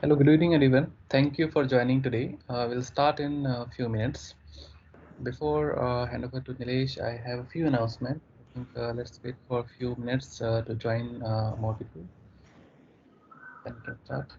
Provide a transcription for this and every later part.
Hello, good evening, everyone. Thank you for joining today. We'll start in a few minutes. Before hand over to Nilesh, I have a few announcements. I think let's wait for a few minutes to join more people. Then we can start.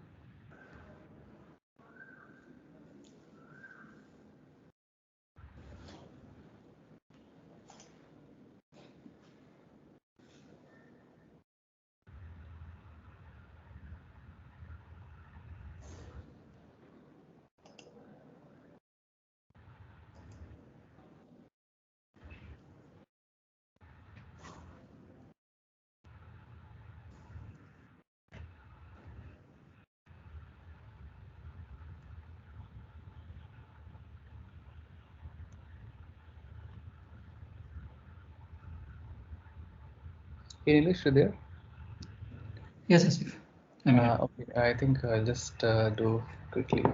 Hey, Nilesh, you there? Yes, Asif. I'm here. Okay, I think I'll just do quickly.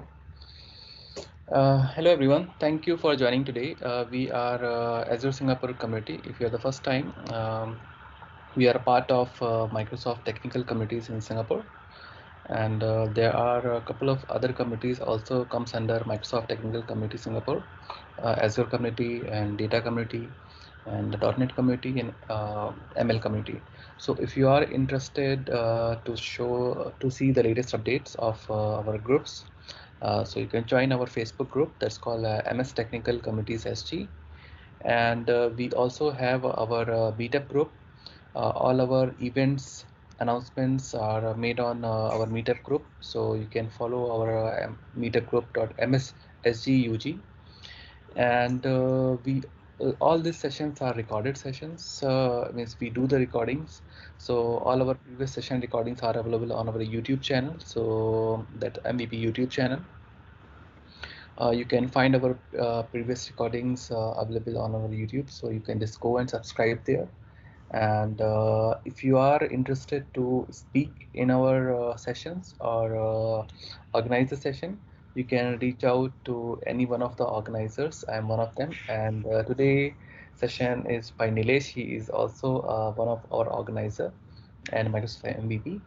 Hello, everyone. Thank you for joining today. We are Azure Singapore community. If you're the first time, we are a part of Microsoft technical communities in Singapore. And there are a couple of other communities also comes under Microsoft Technical Community Singapore, Azure community and data community and the .NET community and ML community. So if you are interested to see the latest updates of our groups, so you can join our Facebook group that's called MS Technical Communities SG, and we also have our meetup group. All our events announcements are made on our meetup group, so you can follow our meetup group.mssgug, and we all these sessions are recorded sessions, means we do the recordings, so all our previous session recordings are available on our YouTube channel, so that MVP YouTube channel. You can find our previous recordings available on our YouTube, so you can just go and subscribe there. And if you are interested to speak in our sessions or organize a session, you can reach out to any one of the organizers. I'm one of them. And today session is by Nilesh. He is also one of our organizer and Microsoft MVP.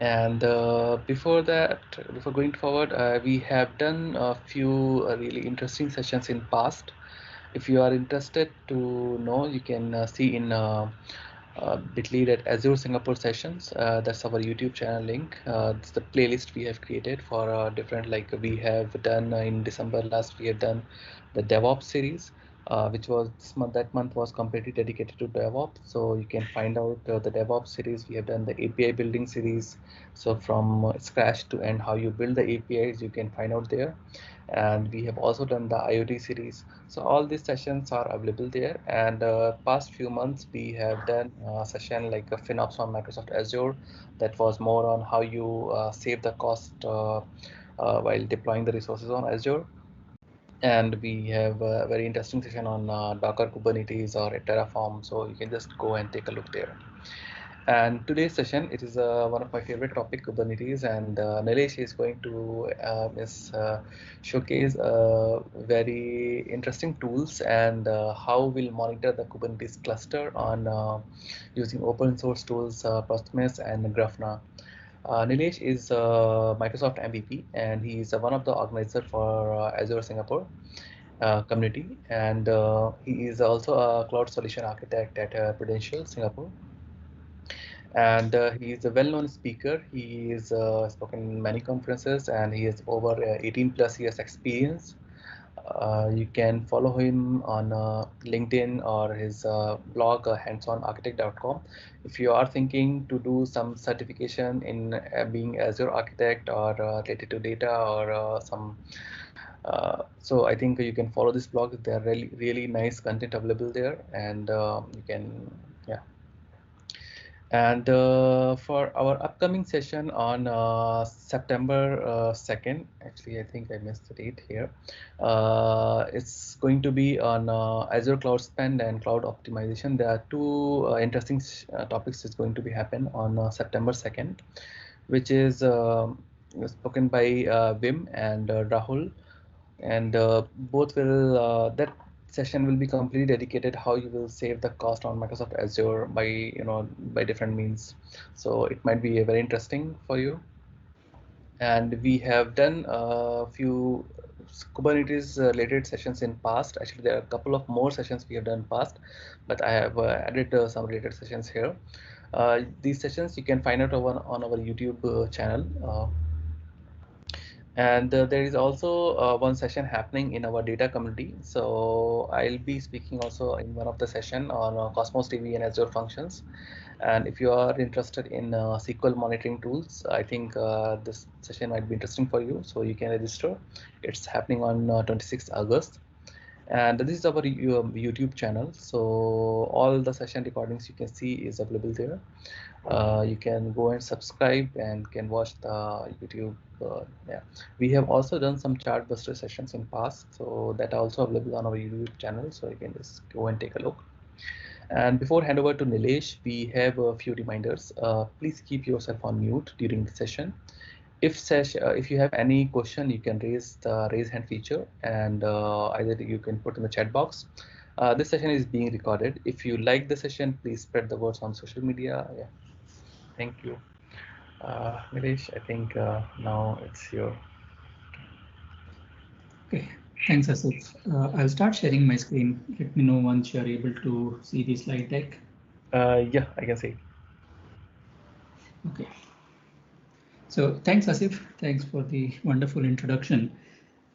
And before that, before going forward, we have done a few really interesting sessions in past. If you are interested to know, you can see in bit.ly that Azure Singapore sessions. That's our YouTube channel link. It's the playlist we have created for different, like we have done in December last, we have done the DevOps series, which was this month, that month was completely dedicated to DevOps. So you can find out the DevOps series. We have done the API building series. So from scratch to end, how you build the APIs, you can find out there. And we have also done the IoT series. So all these sessions are available there. And past few months, we have done a session like a FinOps on Microsoft Azure. That was more on how you save the cost while deploying the resources on Azure. And we have a very interesting session on Docker Kubernetes or Terraform. So you can just go and take a look there. And today's session, it is one of my favorite topic, Kubernetes, and Nilesh is going to showcase very interesting tools and how we'll monitor the Kubernetes cluster on using open source tools, Postgres and Grafana. Nilesh is Microsoft MVP, and he is one of the organizer for Azure Singapore community, and he is also a cloud solution architect at Prudential Singapore. And he is a well-known speaker. He is spoken in many conferences, and he has over 18 plus years experience. You can follow him on LinkedIn or his blog, handsonarchitect.com. If you are thinking to do some certification in being Azure architect or related to data or so I think you can follow this blog. There are really nice content available there, and you can, yeah. And for our upcoming session on September 2nd, actually, I think I missed the date here. It's going to be on Azure Cloud Spend and Cloud Optimization. There are two interesting topics that's going to be happen on September 2nd, which is spoken by Wim and Rahul, and both will that session will be completely dedicated how you will save the cost on Microsoft Azure by by different means. So it might be very interesting for you. and we have done a few Kubernetes related sessions in past. Actually, there are a couple of more sessions we have done past, but I have added some related sessions here. These sessions you can find out on our YouTube channel. And there is also one session happening in our data community. So I'll be speaking also in one of the session on Cosmos DB and Azure Functions. And if you are interested in SQL monitoring tools, I think this session might be interesting for you. So you can register. It's happening on 26th August. And this is our YouTube channel. So all the session recordings you can see is available there. You can go and subscribe and can watch the YouTube. Yeah, we have also done some Chartbuster sessions in past, so that are also available on our YouTube channel. So you can just go and take a look. And before hand over to Nilesh, we have a few reminders. Please keep yourself on mute during the session. If you have any question, you can raise the raise hand feature, and either you can put in the chat box. This session is being recorded. If you like the session, please spread the words on social media. Yeah. Thank you. Nilesh, I think now it's your. Okay, thanks, Asif. I'll start sharing my screen. Let me know once you're able to see the slide deck. Yeah, I can see. Okay. So thanks, Asif. Thanks for the wonderful introduction.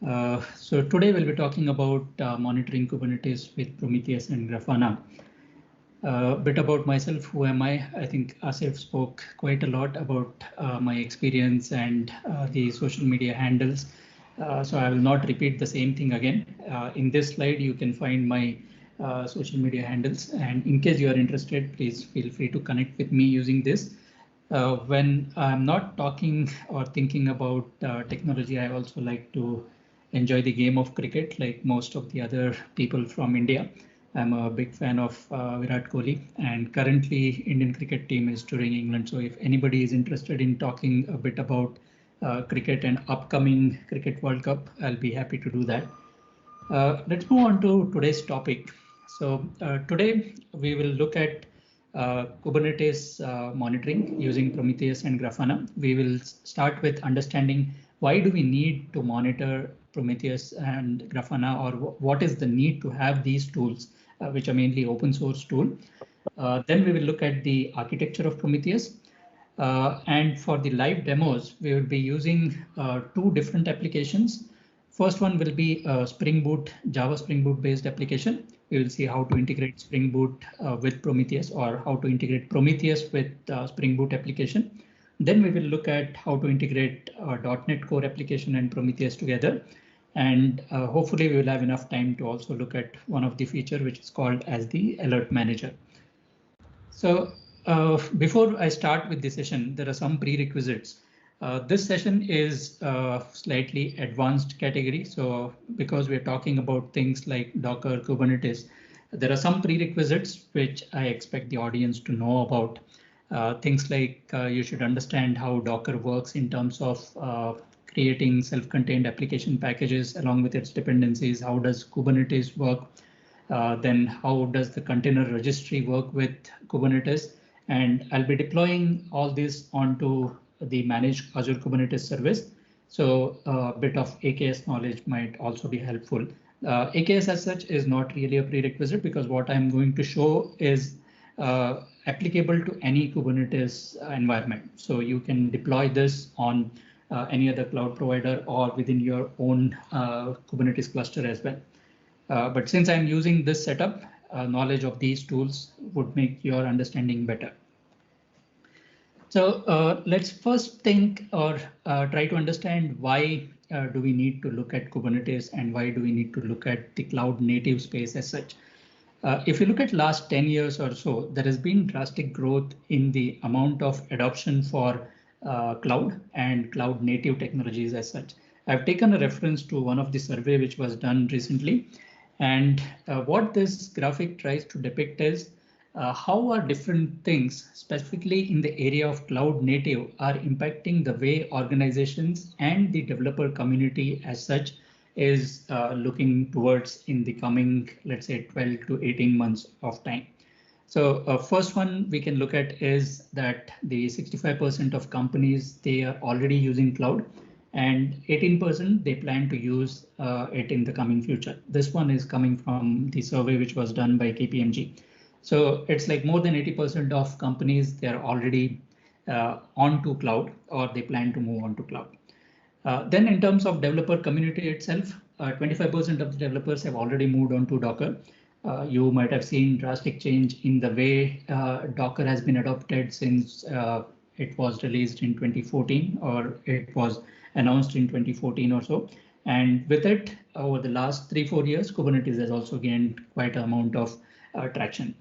So today we'll be talking about monitoring Kubernetes with Prometheus and Grafana. A bit about myself, who am I? I think Asif spoke quite a lot about my experience and the social media handles. So I will not repeat the same thing again. In this slide, you can find my social media handles. And in case you are interested, please feel free to connect with me using this. When I'm not talking or thinking about technology, I also like to enjoy the game of cricket like most of the other people from India. I'm a big fan of Virat Kohli, and currently Indian cricket team is touring England. So if anybody is interested in talking a bit about cricket and upcoming Cricket World Cup, I'll be happy to do that. Let's move on to today's topic. So today we will look at Kubernetes monitoring using Prometheus and Grafana. We will start with understanding why do we need to monitor Prometheus and Grafana, or what is the need to have these tools, which are mainly open source tool. Then we will look at the architecture of Prometheus. And for the live demos, we will be using two different applications. First one will be a Spring Boot, Java Spring Boot based application. We will see how to integrate Spring Boot with Prometheus, or how to integrate Prometheus with Spring Boot application. Then we will look at how to integrate .NET Core application and Prometheus together. And hopefully we will have enough time to also look at one of the feature, which is called as the Alert Manager. So before I start with the session, there are some prerequisites. This session is slightly advanced category. So because we're talking about things like Docker, Kubernetes, there are some prerequisites which I expect the audience to know about. Things like you should understand how Docker works in terms of creating self-contained application packages along with its dependencies. How does Kubernetes work? Then how does the container registry work with Kubernetes? And I'll be deploying all this onto the managed Azure Kubernetes service. So a bit of AKS knowledge might also be helpful. AKS as such is not really a prerequisite, because what I'm going to show is applicable to any Kubernetes environment. So you can deploy this on any other cloud provider or within your own Kubernetes cluster as well. But since I'm using this setup, knowledge of these tools would make your understanding better. So let's first think or try to understand why do we need to look at Kubernetes, and why do we need to look at the cloud native space as such. If you look at last 10 years or so, there has been drastic growth in the amount of adoption for cloud and cloud native technologies as such. I've taken a reference to one of the survey which was done recently. And what this graphic tries to depict is how are different things, specifically in the area of cloud native, are impacting the way organizations and the developer community as such is looking towards in the coming, let's say, 12 to 18 months of time. So first one we can look at is that the 65% of companies, they are already using cloud, and 18% they plan to use it in the coming future. This one is coming from the survey which was done by KPMG. So it's like more than 80% of companies, they are already onto cloud, or they plan to move on to cloud. Then in terms of developer community itself, 25% of the developers have already moved on to Docker. You might have seen drastic change in the way Docker has been adopted since it was released in 2014, or it was announced in 2014 or so. And with it, over the last 3-4 years, Kubernetes has also gained quite an amount of traction.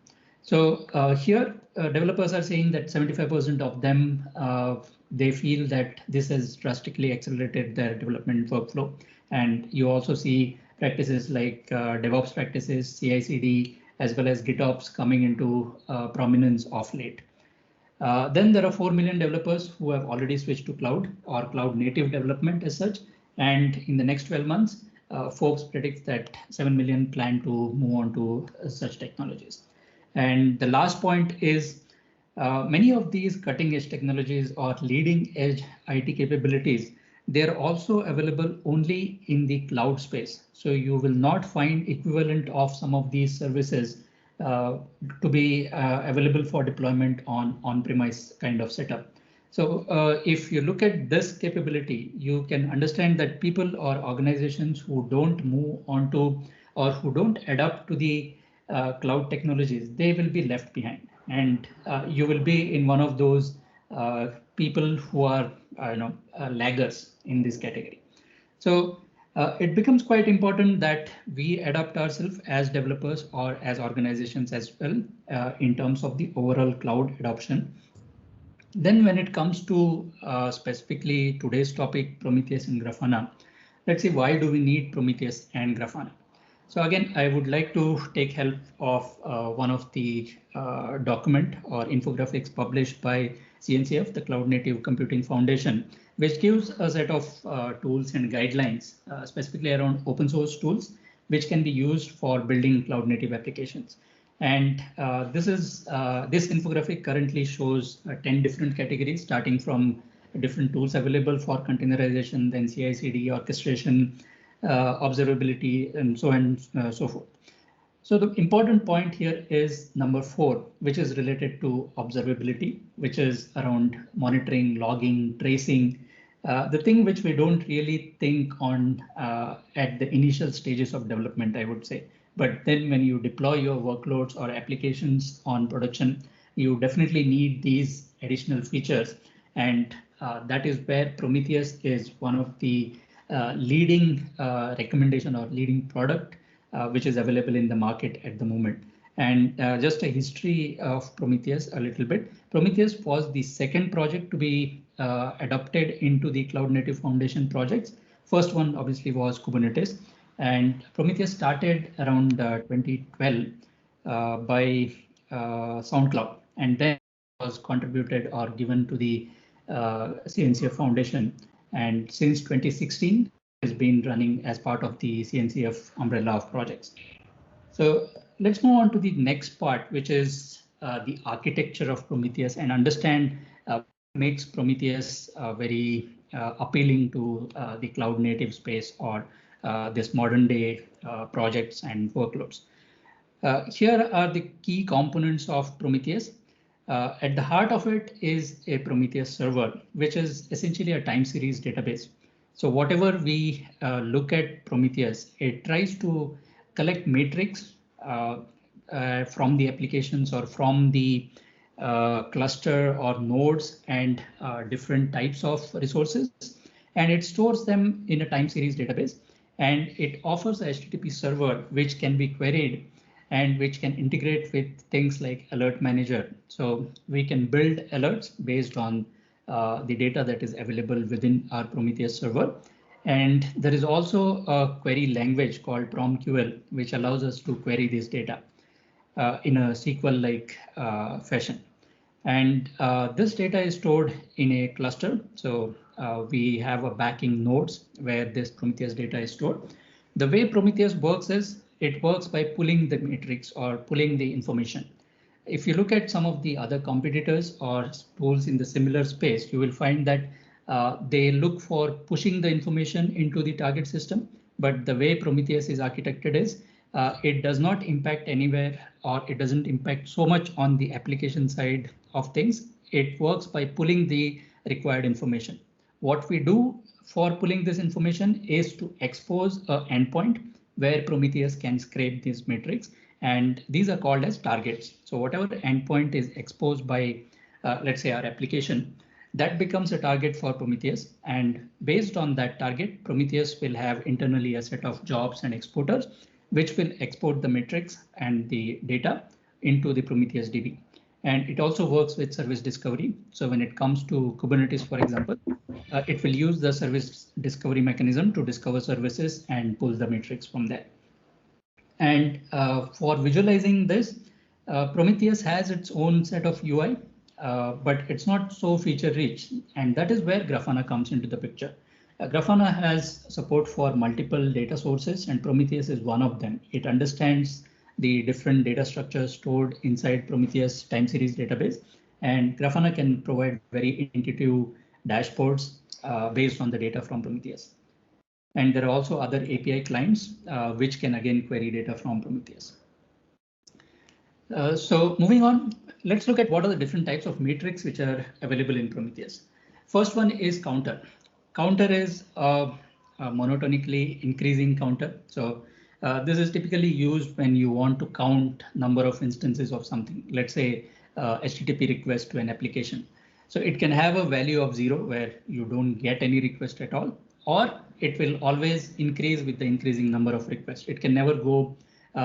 So here, developers are saying that 75% of them, they feel that this has drastically accelerated their development workflow. And you also see practices like DevOps practices, CI/CD, as well as GitOps coming into prominence of late. Then there are 4 million developers who have already switched to cloud or cloud native development as such. And in the next 12 months, Forbes predicts that 7 million plan to move on to such technologies. And the last point is many of these cutting edge technologies or leading edge IT capabilities, they're also available only in the cloud space. So you will not find equivalent of some of these services to be available for deployment on-premise kind of setup. So if you look at this capability, you can understand that people or organizations who don't move onto or who don't adapt to the cloud technologies, they will be left behind, and you will be in one of those people who are laggers in this category. So it becomes quite important that we adapt ourselves as developers or as organizations as well in terms of the overall cloud adoption. Then when it comes to specifically today's topic, Prometheus and Grafana, let's see, why do we need Prometheus and Grafana? So again, I would like to take help of one of the document or infographics published by CNCF, the Cloud Native Computing Foundation, which gives a set of tools and guidelines specifically around open source tools, which can be used for building cloud native applications. And this infographic currently shows 10 different categories, starting from different tools available for containerization, then CI/CD, orchestration, observability, and so on and so forth. So the important point here is number 4, which is related to observability, which is around monitoring, logging, tracing, the thing which we don't really think on at the initial stages of development, I would say. But then when you deploy your workloads or applications on production, you definitely need these additional features. And that is where Prometheus is one of the leading recommendation or leading product which is available in the market at the moment. And just a history of Prometheus a little bit. Prometheus was the second project to be adopted into the Cloud Native Foundation projects. First one obviously was Kubernetes, and Prometheus started around 2012 by SoundCloud, and then was contributed or given to the CNCF Foundation. And since 2016, has been running as part of the CNCF umbrella of projects. So let's move on to the next part, which is the architecture of Prometheus, and understand what makes Prometheus very appealing to the cloud native space or this modern day projects and workloads. Here are the key components of Prometheus. At the heart of it is a Prometheus server, which is essentially a time series database. So whatever we look at Prometheus, it tries to collect metrics from the applications or from the cluster or nodes and different types of resources, and it stores them in a time series database. And it offers a HTTP server which can be queried and which can integrate with things like Alert Manager. So we can build alerts based on the data that is available within our Prometheus server. And there is also a query language called PromQL, which allows us to query this data in a SQL-like fashion. And this data is stored in a cluster. So we have a backing nodes where this Prometheus data is stored. The way Prometheus works is it works by pulling the metrics or pulling the information. If you look at some of the other competitors or tools in the similar space, you will find that they look for pushing the information into the target system. But the way Prometheus is architected is it does not impact anywhere, or it doesn't impact so much on the application side of things. It works by pulling the required information. What we do for pulling this information is to expose an endpoint where Prometheus can scrape these metrics, and these are called as targets. So whatever endpoint is exposed by, let's say, our application, that becomes a target for Prometheus. And based on that target, Prometheus will have internally a set of jobs and exporters, which will export the metrics and the data into the Prometheus DB. And it also works with service discovery. So when it comes to Kubernetes, for example, it will use the service discovery mechanism to discover services and pull the metrics from there. And for visualizing this, Prometheus has its own set of UI, but it's not so feature rich. And that is where Grafana comes into the picture. Grafana has support for multiple data sources, and Prometheus is one of them. It understands the different data structures stored inside Prometheus time series database, and Grafana can provide very intuitive dashboards based on the data from Prometheus. And there are also other API clients which can again query data from Prometheus. So moving on, let's look at what are the different types of metrics which are available in Prometheus. First one is counter. Counter is a monotonically increasing counter. So this is typically used when you want to count number of instances of something. Let's say HTTP request to an application. So it can have a value of 0 where you don't get any request at all, or it will always increase with the increasing number of requests. It can never go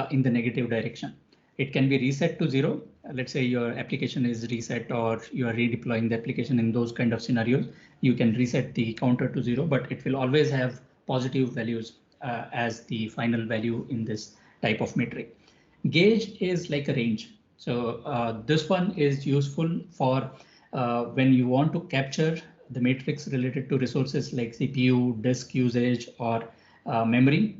in the negative direction. It can be reset to 0. Let's say your application is reset or you are redeploying the application. In those kind of scenarios, you can reset the counter to 0, but it will always have positive values as the final value in this type of metric. Gauge is like a range. So this one is useful for when you want to capture the metrics related to resources like CPU, disk usage, or memory,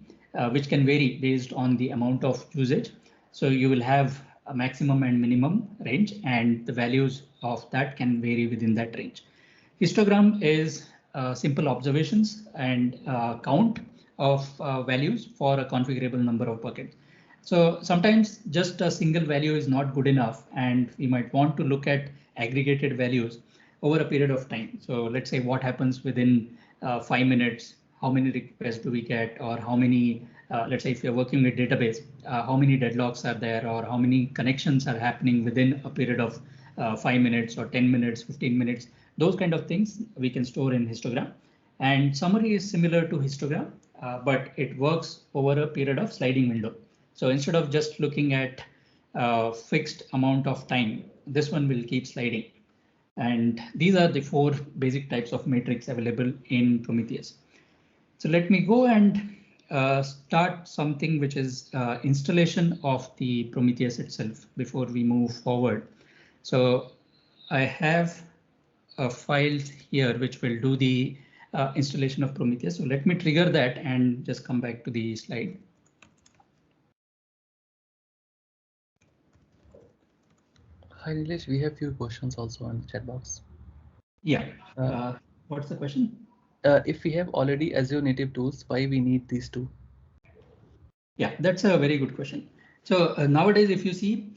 which can vary based on the amount of usage. So you will have a maximum and minimum range, and the values of that can vary within that range. Histogram is simple observations and count of values for a configurable number of buckets. So sometimes just a single value is not good enough, and we might want to look at aggregated values over a period of time. So let's say what happens within 5 minutes, how many requests do we get, or how many, let's say if you're working with database, how many deadlocks are there, or how many connections are happening within a period of 5 minutes or 10 minutes, 15 minutes. Those kind of things we can store in histogram. And summary is similar to histogram, but it works over a period of sliding window. So instead of just looking at fixed amount of time, this one will keep sliding. And these are the 4 basic types of metrics available in Prometheus. So let me go and start something which is installation of the Prometheus itself before we move forward. So I have a file here which will do the installation of Prometheus. So let me trigger that and just come back to the slide. Hi, Nilesh, we have few questions also on the chat box. Yeah. What's the question? If we have already Azure native tools, why we need these two? Yeah, that's a very good question. So nowadays, if you see,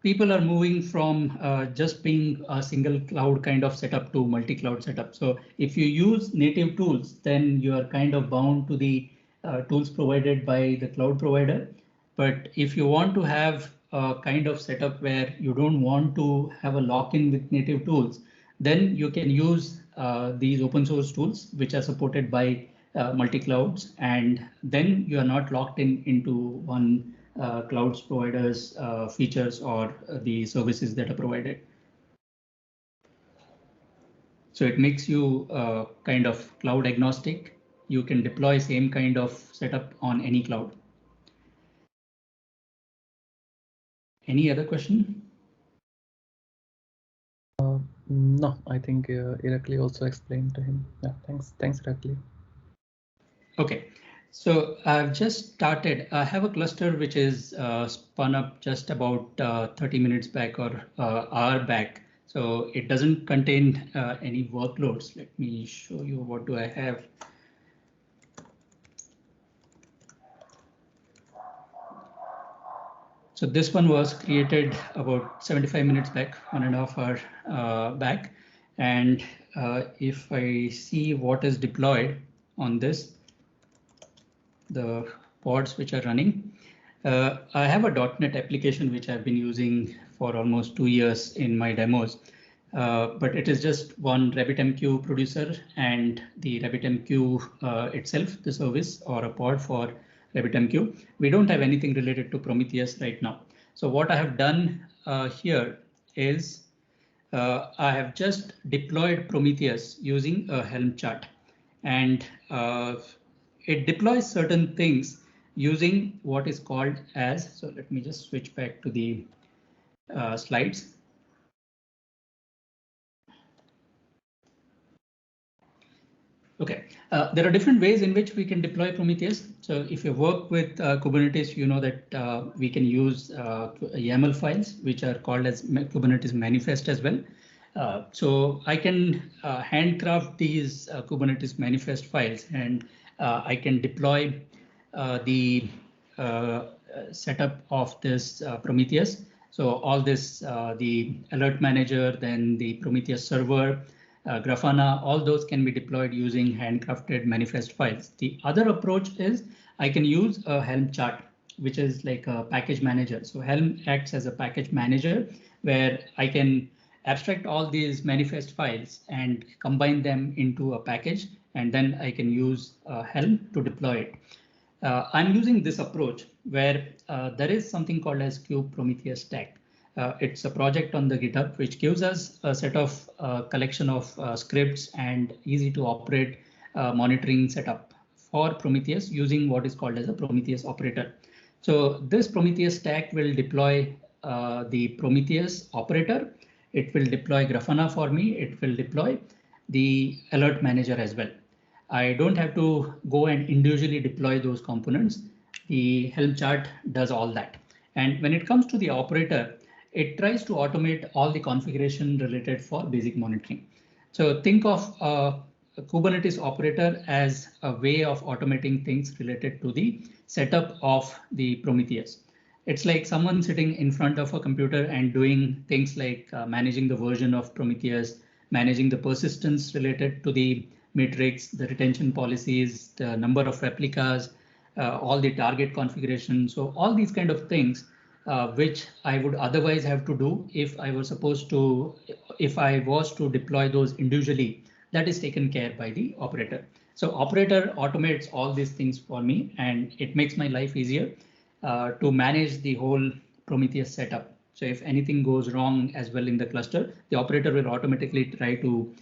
people are moving from just being a single cloud kind of setup to multi-cloud setup. So if you use native tools, then you are kind of bound to the tools provided by the cloud provider. But if you want to have a kind of setup where you don't want to have a lock-in with native tools, then you can use these open source tools which are supported by multi-clouds, and then you are not locked into one cloud providers features or the services that are provided. So it makes you kind of cloud agnostic. You can deploy same kind of setup on any cloud. Any other question? No, I think Irakli also explained to him. Yeah, thanks, Irakli. Okay, So I've just started. I have a cluster which is spun up just about 30 minutes back or hour back. So it doesn't contain any workloads. Let me show you what do I have. So this one was created about 75 minutes back, 1.5 hour back. And if I see what is deployed on this, the pods which are running, I have a .NET application which I've been using for almost 2 years in my demos. But it is just one RabbitMQ producer and the RabbitMQ itself, the service or a pod for RabbitMQ. We don't have anything related to Prometheus right now. So what I have done here is I have just deployed Prometheus using a Helm chart, and it deploys certain things using what is called as, so let me just switch back to the slides. Okay, there are different ways in which we can deploy Prometheus. So if you work with Kubernetes, you know that we can use YAML files, which are called as Kubernetes manifest as well. So I can handcraft these Kubernetes manifest files, and I can deploy the setup of this Prometheus. So all this, the alert manager, then the Prometheus server, Grafana, all those can be deployed using handcrafted manifest files. The other approach is I can use a Helm chart, which is like a package manager. So Helm acts as a package manager where I can abstract all these manifest files and combine them into a package, and then I can use Helm to deploy it. I'm using this approach where there is something called as Kube Prometheus Stack. It's a project on the GitHub which gives us a set of collection of scripts and easy to operate monitoring setup for Prometheus using what is called as a Prometheus operator. So this Prometheus stack will deploy the Prometheus operator. It will deploy Grafana for me. It will deploy the alert manager as well. I don't have to go and individually deploy those components. The Helm chart does all that. And when it comes to the operator, it tries to automate all the configuration related for basic monitoring. So think of a Kubernetes operator as a way of automating things related to the setup of the Prometheus. It's like someone sitting in front of a computer and doing things like managing the version of Prometheus, managing the persistence related to the metrics, the retention policies, the number of replicas, all the target configuration. So all these kind of things, which I would otherwise have to do if I was to deploy those individually, that is taken care by the operator. So operator automates all these things for me, and it makes my life easier to manage the whole Prometheus setup. So if anything goes wrong as well in the cluster, the operator will automatically try to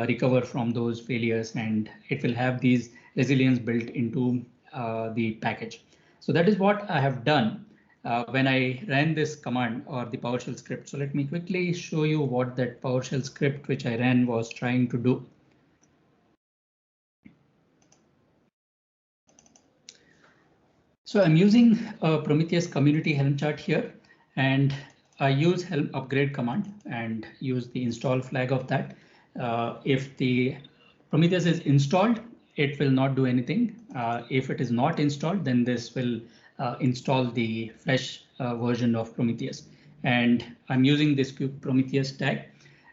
recover from those failures, and it will have these resilience built into the package. So that is what I have done when I ran this command or the PowerShell script. So let me quickly show you what that PowerShell script which I ran was trying to do. So I'm using a Prometheus community Helm chart here, and I use Helm upgrade command and use the install flag of that. If the Prometheus is installed, it will not do anything. If it is not installed, then this will install the fresh version of Prometheus. And I'm using this Prometheus tag.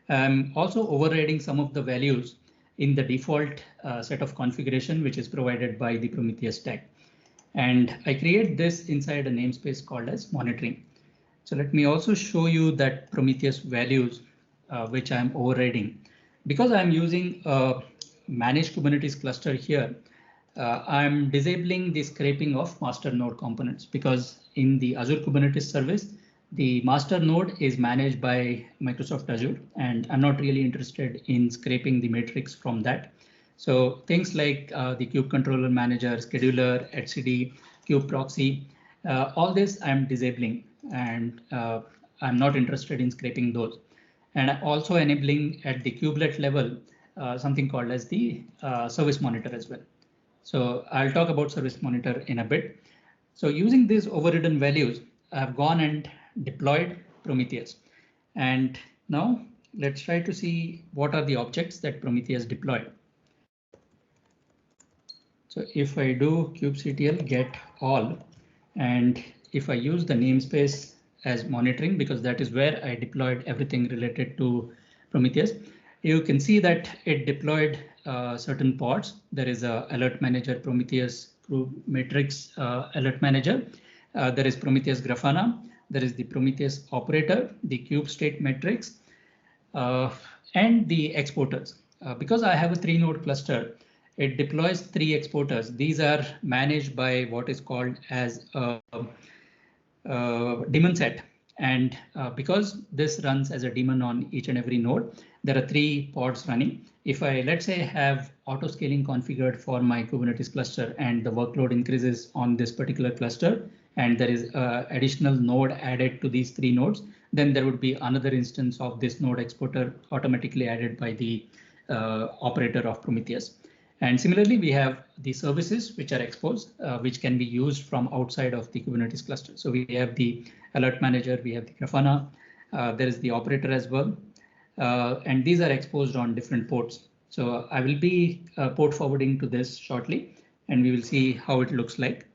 I'm also overriding some of the values in the default set of configuration, which is provided by the Prometheus tag. And I create this inside a namespace called as monitoring. So let me also show you that Prometheus values, which I'm overriding. Because I'm using a managed Kubernetes cluster here, I'm disabling the scraping of master node components, because in the Azure Kubernetes service, the master node is managed by Microsoft Azure, and I'm not really interested in scraping the metrics from that. So things like the Kube Controller Manager, Scheduler, etcd, Kube Proxy, all this I'm disabling, and I'm not interested in scraping those. And I'm also enabling at the kubelet level something called as the service monitor as well. So I'll talk about service monitor in a bit. So using these overridden values, I've gone and deployed Prometheus. And now let's try to see what are the objects that Prometheus deployed. So if I do kubectl get all, and if I use the namespace as monitoring, because that is where I deployed everything related to Prometheus, you can see that it deployed certain pods. There is a alert manager, Prometheus Matrix alert manager. There is Prometheus Grafana. There is the Prometheus operator, the kube state matrix, and the exporters. Because I have a 3-node cluster, it deploys 3 exporters. These are managed by what is called as a daemon set. And because this runs as a daemon on each and every node, there are 3 pods running. If I, let's say, have auto scaling configured for my Kubernetes cluster and the workload increases on this particular cluster, and there is additional node added to these 3 nodes, then there would be another instance of this node exporter automatically added by the operator of Prometheus. And similarly, we have the services which are exposed, which can be used from outside of the Kubernetes cluster. So we have the alert manager, we have the Grafana, there is the operator as well. And these are exposed on different ports. So I will be port forwarding to this shortly, and we will see how it looks like.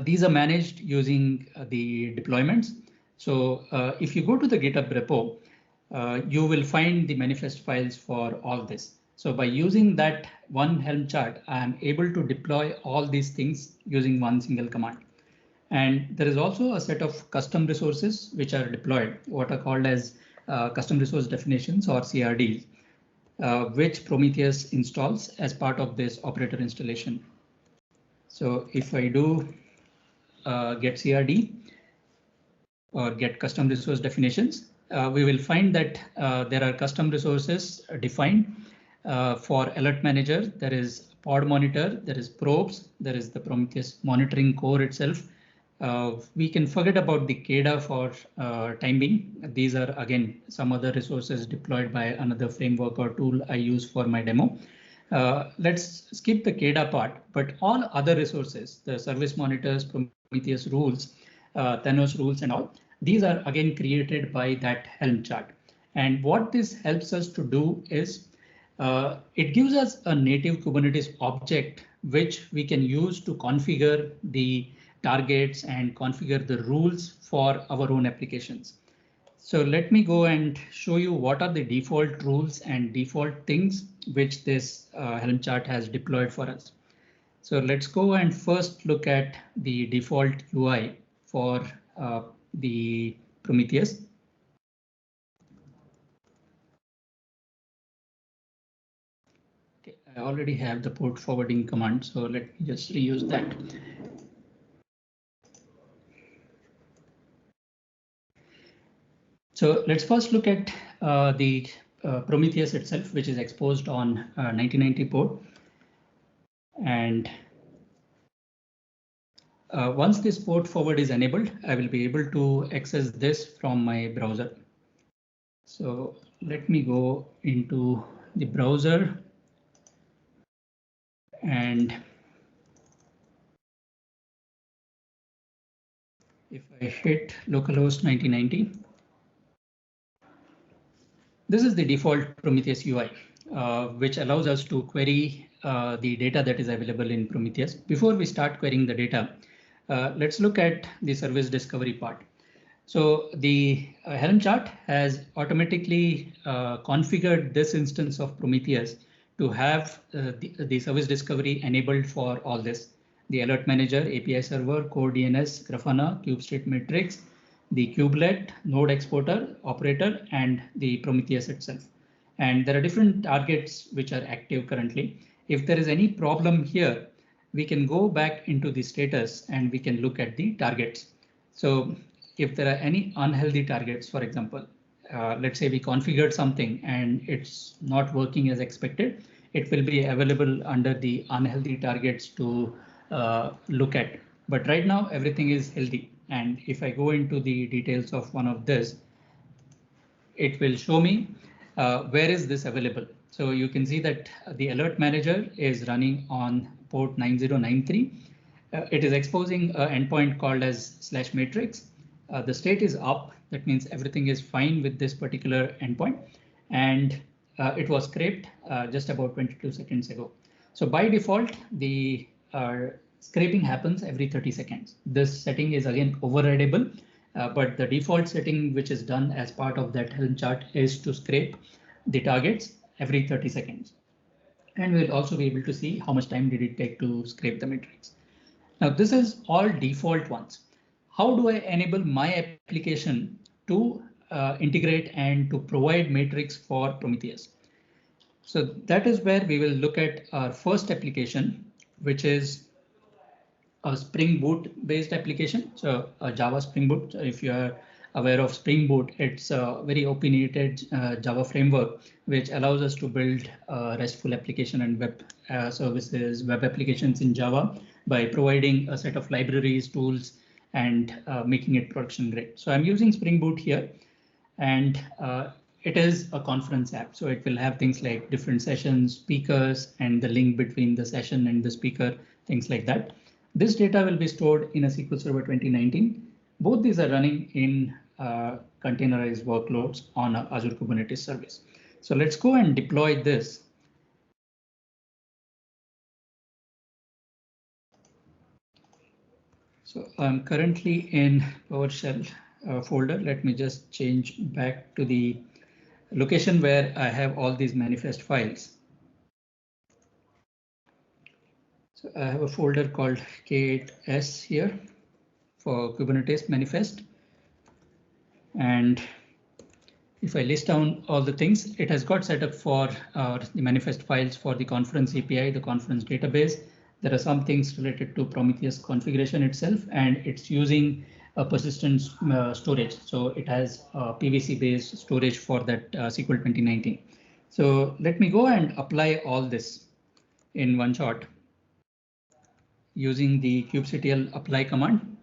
These are managed using the deployments. So if you go to the GitHub repo, you will find the manifest files for all this. So by using that one Helm chart, I am able to deploy all these things using one single command. And there is also a set of custom resources which are deployed, what are called as custom resource definitions or CRDs, which Prometheus installs as part of this operator installation. So if I do get CRD or get custom resource definitions, we will find that there are custom resources defined for alert manager. There is pod monitor, there is probes, there is the Prometheus monitoring core itself. We can forget about the KEDA for time being. These are again some other resources deployed by another framework or tool I use for my demo. Let's skip the KEDA part, but all other resources, the service monitors, Prometheus rules, Thanos rules and all, these are again created by that Helm chart. And what this helps us to do is it gives us a native Kubernetes object, which we can use to configure the targets and configure the rules for our own applications. So let me go and show you what are the default rules and default things which this Helm chart has deployed for us. So let's go and first look at the default UI for the Prometheus. Okay, I already have the port forwarding command, so let me just reuse that. So let's first look at the Prometheus itself, which is exposed on 1990 port. And once this port forward is enabled, I will be able to access this from my browser. So let me go into the browser and if I hit localhost 1990, this is the default Prometheus UI, which allows us to query the data that is available in Prometheus. Before we start querying the data, let's look at the service discovery part. So the Helm chart has automatically configured this instance of Prometheus to have the service discovery enabled for all this. The alert manager, API server, core DNS, Grafana, kube state matrix, the kubelet, node exporter, operator, and the Prometheus itself. And there are different targets which are active currently. If there is any problem here, we can go back into the status and we can look at the targets. So if there are any unhealthy targets, for example, let's say we configured something and it's not working as expected, it will be available under the unhealthy targets to look at. But right now everything is healthy. And if I go into the details of one of this, it will show me where is this available. So you can see that the alert manager is running on port 9093. It is exposing an endpoint called as /matrix. The state is up. That means everything is fine with this particular endpoint. And it was scraped just about 22 seconds ago. So by default, the scraping happens every 30 seconds. This setting is again overridable, but the default setting which is done as part of that Helm chart is to scrape the targets every 30 seconds. And we'll also be able to see how much time did it take to scrape the matrix. Now this is all default ones. How do I enable my application to integrate and to provide matrix for Prometheus? So that is where we will look at our first application, which is a Spring Boot based application. So a Java Spring Boot. So if you are aware of Spring Boot, it's a very opinionated Java framework, which allows us to build RESTful application and web services, web applications in Java by providing a set of libraries, tools, and making it production grade. So I'm using Spring Boot here, and it is a conference app. So it will have things like different sessions, speakers, and the link between the session and the speaker, things like that. This data will be stored in a SQL Server 2019. Both these are running in containerized workloads on Azure Kubernetes service. So let's go and deploy this. So I'm currently in PowerShell folder. Let me just change back to the location where I have all these manifest files. So I have a folder called K8s here for Kubernetes manifest. And if I list down all the things, it has got set up for the manifest files for the conference API, the conference database. There are some things related to Prometheus configuration itself, and it's using a persistent storage. So it has PVC based storage for that SQL 2019. So let me go and apply all this in one shot using the kubectl apply command,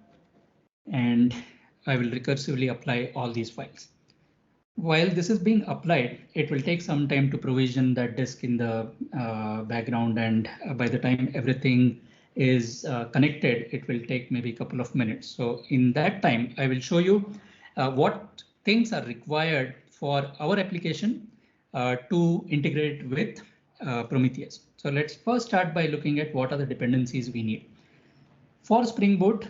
and I will recursively apply all these files. While this is being applied, it will take some time to provision that disk in the background, and by the time everything is connected, it will take maybe a couple of minutes. So in that time, I will show you what things are required for our application to integrate with Prometheus. So let's first start by looking at what are the dependencies we need. For Spring Boot,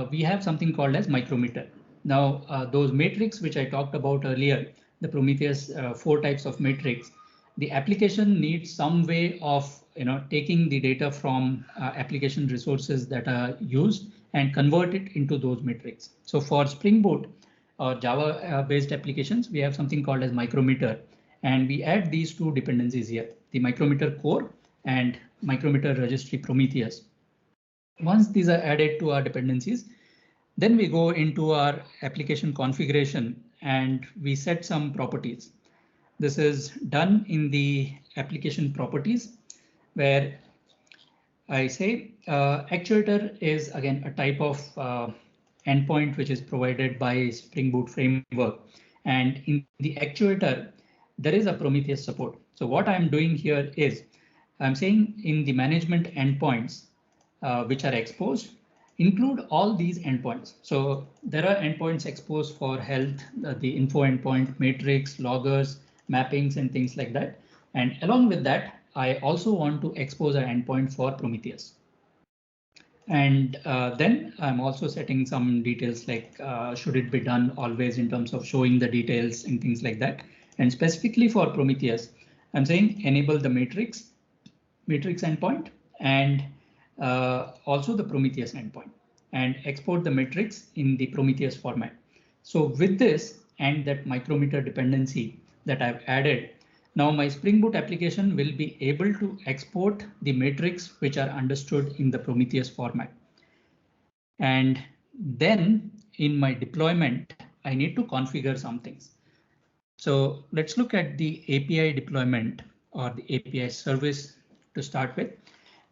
we have something called as micrometer. Now, those matrix which I talked about earlier, the Prometheus 4 types of matrix, the application needs some way of taking the data from application resources that are used and convert it into those matrix. So for Spring Boot or Java based applications, we have something called as micrometer, and we add these two dependencies here, the micrometer core and micrometer registry Prometheus. Once these are added to our dependencies, then we go into our application configuration and we set some properties. This is done in the application properties, where I say actuator is again a type of endpoint which is provided by Spring Boot framework. And in the actuator, there is a Prometheus support. So what I'm doing here is I'm saying in the management endpoints which are exposed, include all these endpoints. So there are endpoints exposed for health, the info endpoint, matrix, loggers, mappings, and things like that. And along with that, I also want to expose an endpoint for Prometheus. And then I'm also setting some details like should it be done always in terms of showing the details and things like that. And specifically for Prometheus, I'm saying enable the matrix endpoint and also the Prometheus endpoint, and export the matrix in the Prometheus format. So with this and that micrometer dependency that I've added, now my Spring Boot application will be able to export the matrix which are understood in the Prometheus format. And then in my deployment, I need to configure some things. So let's look at the API deployment or the API service to start with.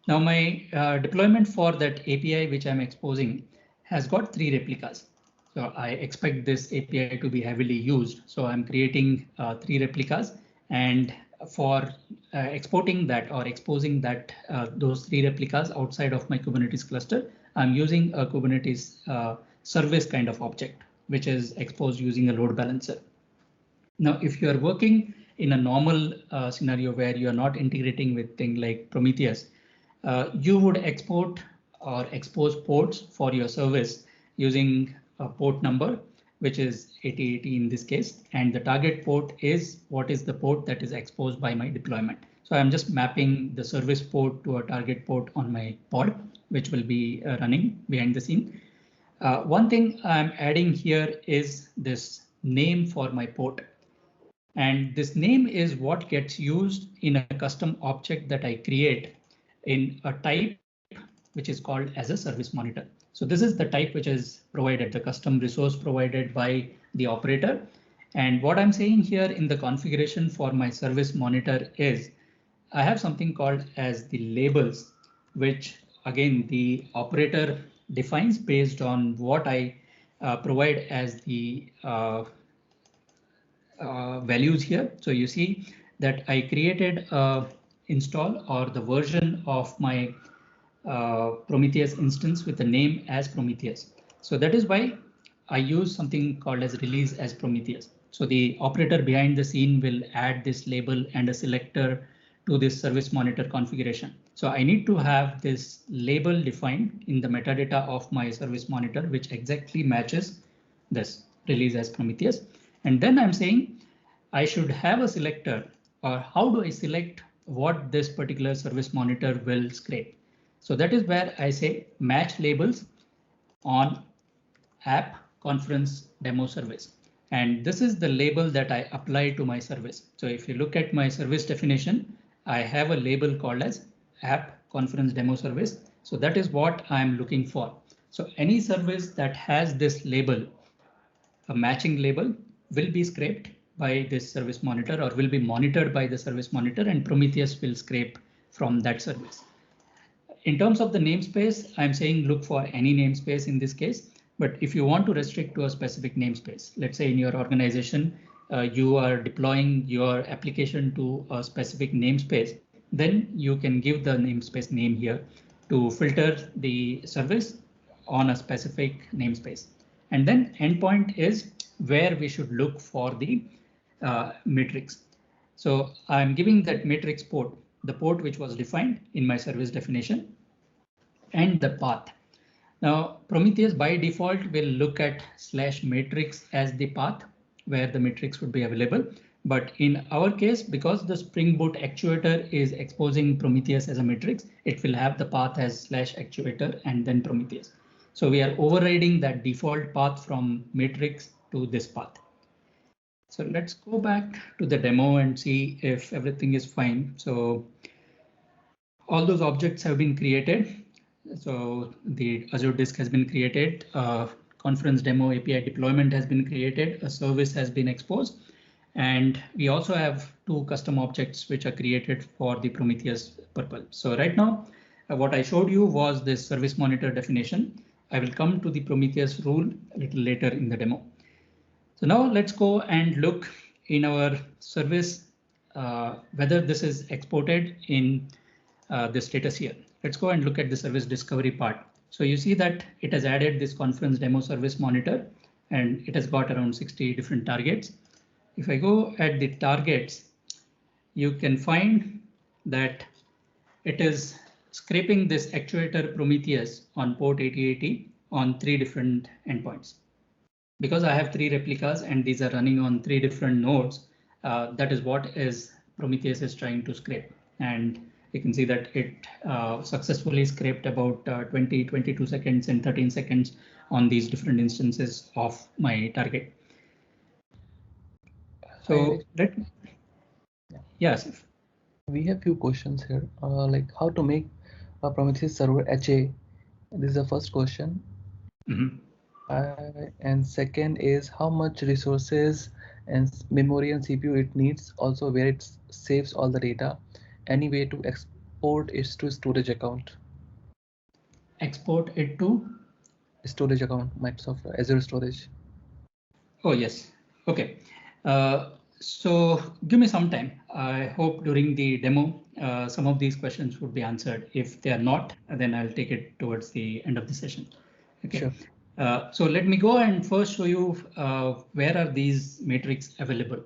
Now my deployment for that API which I'm exposing has got 3 replicas. So I expect this API to be heavily used. So I'm creating 3 replicas, and for exporting that or exposing that those 3 replicas outside of my Kubernetes cluster, I'm using a Kubernetes service kind of object, which is exposed using a load balancer. Now, if you are working in a normal scenario where you are not integrating with things like Prometheus, you would export or expose ports for your service using a port number, which is 8080 in this case, and the target port is what is the port that is exposed by my deployment. So I'm just mapping the service port to a target port on my pod, which will be running behind the scene. One thing I'm adding here is this name for my port. And this name is what gets used in a custom object that I create in a type which is called as a service monitor. So this is the type which is provided, the custom resource provided by the operator. And what I'm saying here in the configuration for my service monitor is I have something called as the labels, which again the operator defines based on what I provide as the values here. So you see that I created a install or the version of my Prometheus instance with the name as Prometheus. So that is why I use something called as release as Prometheus. So the operator behind the scene will add this label and a selector to this service monitor configuration. So I need to have this label defined in the metadata of my service monitor, which exactly matches this release as Prometheus. And then I'm saying I should have a selector, or how do I select what this particular service monitor will scrape? So that is where I say match labels on app conference demo service. And this is the label that I apply to my service. So if you look at my service definition, I have a label called as app conference demo service. So that is what I'm looking for. So any service that has this label, a matching label, will be scraped by this service monitor or will be monitored by the service monitor, and Prometheus will scrape from that service. In terms of the namespace, I'm saying look for any namespace in this case. But if you want to restrict to a specific namespace, let's say in your organization, you are deploying your application to a specific namespace, then you can give the namespace name here to filter the service on a specific namespace. And then endpoint is where we should look for the matrix. So I'm giving that matrix port, the port which was defined in my service definition, and the path. Now Prometheus by default will look at /matrix as the path where the matrix would be available. But in our case, because the Spring Boot actuator is exposing Prometheus as a matrix, it will have the path as /actuator and then Prometheus. So we are overriding that default path from matrix to this path. So let's go back to the demo and see if everything is fine. So all those objects have been created. So the Azure Disk has been created, conference demo API deployment has been created, a service has been exposed, and we also have 2 custom objects which are created for the Prometheus purpose. So right now, what I showed you was this service monitor definition. I will come to the Prometheus rule a little later in the demo. So now let's go and look in our service whether this is exported in the status here. Let's go and look at the service discovery part. So you see that it has added this conference demo service monitor and it has got around 60 different targets. If I go at the targets, you can find that it is scraping this actuator Prometheus on port 8080 on 3 different endpoints. Because I have 3 replicas and these are running on 3 different nodes, that is what is Prometheus is trying to scrape. And you can see that it successfully scraped about 20, 22 seconds and 13 seconds on these different instances of my target. So yes, we have few questions here, like how to make a Prometheus server HA. This is the first question. And second is how much resources and memory and CPU it needs, also where it saves all the data, any way to export it to storage account. Export it to storage account, Microsoft Azure storage. Oh yes, okay. So give me some time. I hope during the demo, some of these questions would be answered. If they are not, then I'll take it towards the end of the session. Okay. Sure. So let me go and first show you where are these metrics available.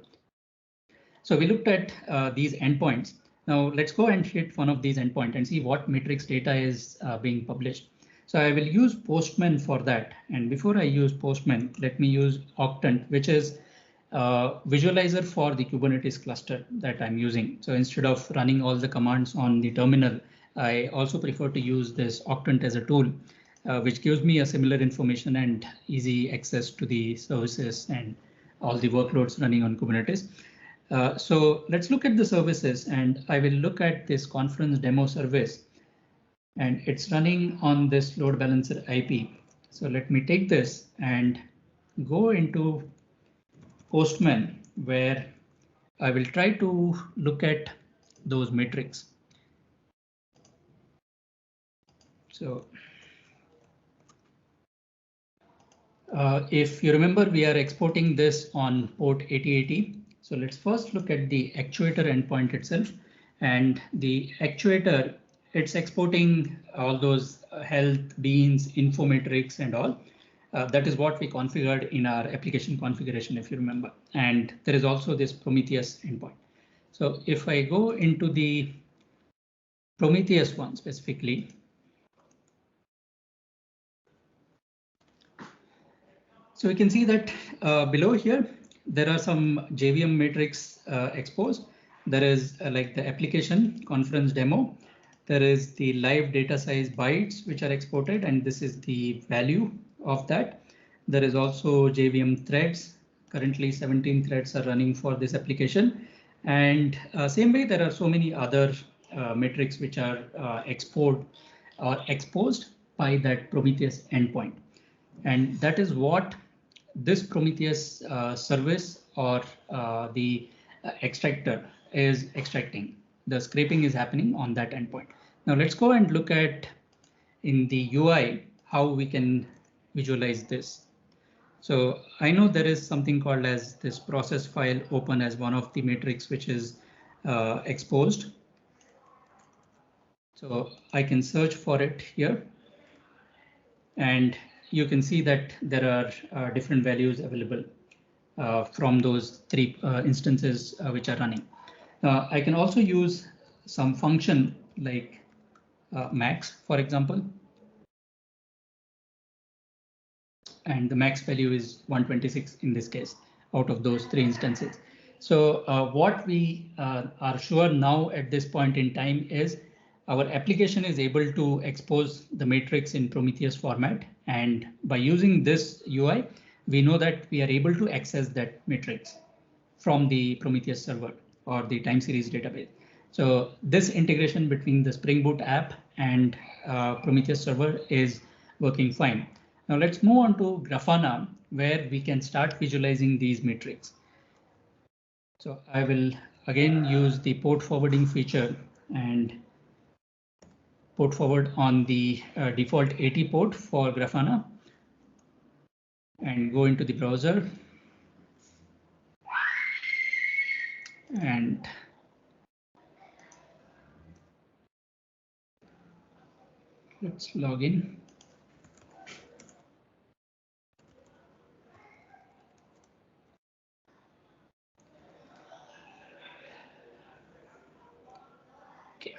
So we looked at these endpoints. Now let's go and hit one of these endpoints and see what metrics data is being published. So I will use Postman for that. And before I use Postman, let me use Octant, which is visualizer for the Kubernetes cluster that I'm using. So instead of running all the commands on the terminal, I also prefer to use this Octant as a tool, which gives me a similar information and easy access to the services and all the workloads running on Kubernetes. So let's look at the services, and I will look at this conference demo service, and it's running on this load balancer IP. So let me take this and go into Postman, where I will try to look at those metrics. So if you remember, we are exporting this on port 8080. So let's first look at the actuator endpoint itself, and the actuator, it's exporting all those health, beans, info metrics and all. That is what we configured in our application configuration, if you remember. And there is also this Prometheus endpoint. So if I go into the Prometheus one specifically, so we can see that below here, there are some JVM metrics exposed. There is like the application conference demo. There is the live data size bytes, which are exported, and this is the value of that. There is also JVM threads. Currently 17 threads are running for this application. And same way, there are so many other metrics which are exported or exposed by that Prometheus endpoint. And that is what this Prometheus service or the extractor is extracting. The scraping is happening on that endpoint. Now let's go and look at in the UI how we can visualize this. So I know there is something called as this process file open as one of the metrics which is exposed. So I can search for it here, and you can see that there are different values available from those three instances which are running. I can also use some function like max, for example, and the max value is 126 in this case out of those three instances. So what we are sure now at this point in time is our application is able to expose the matrix in Prometheus format, and by using this UI, we know that we are able to access that matrix from the Prometheus server or the time series database. So this integration between the Spring Boot app and Prometheus server is working fine. Now let's move on to Grafana, where we can start visualizing these metrics. So I will again use the port forwarding feature and port forward on the default 80 port for Grafana and go into the browser and let's log in. Okay.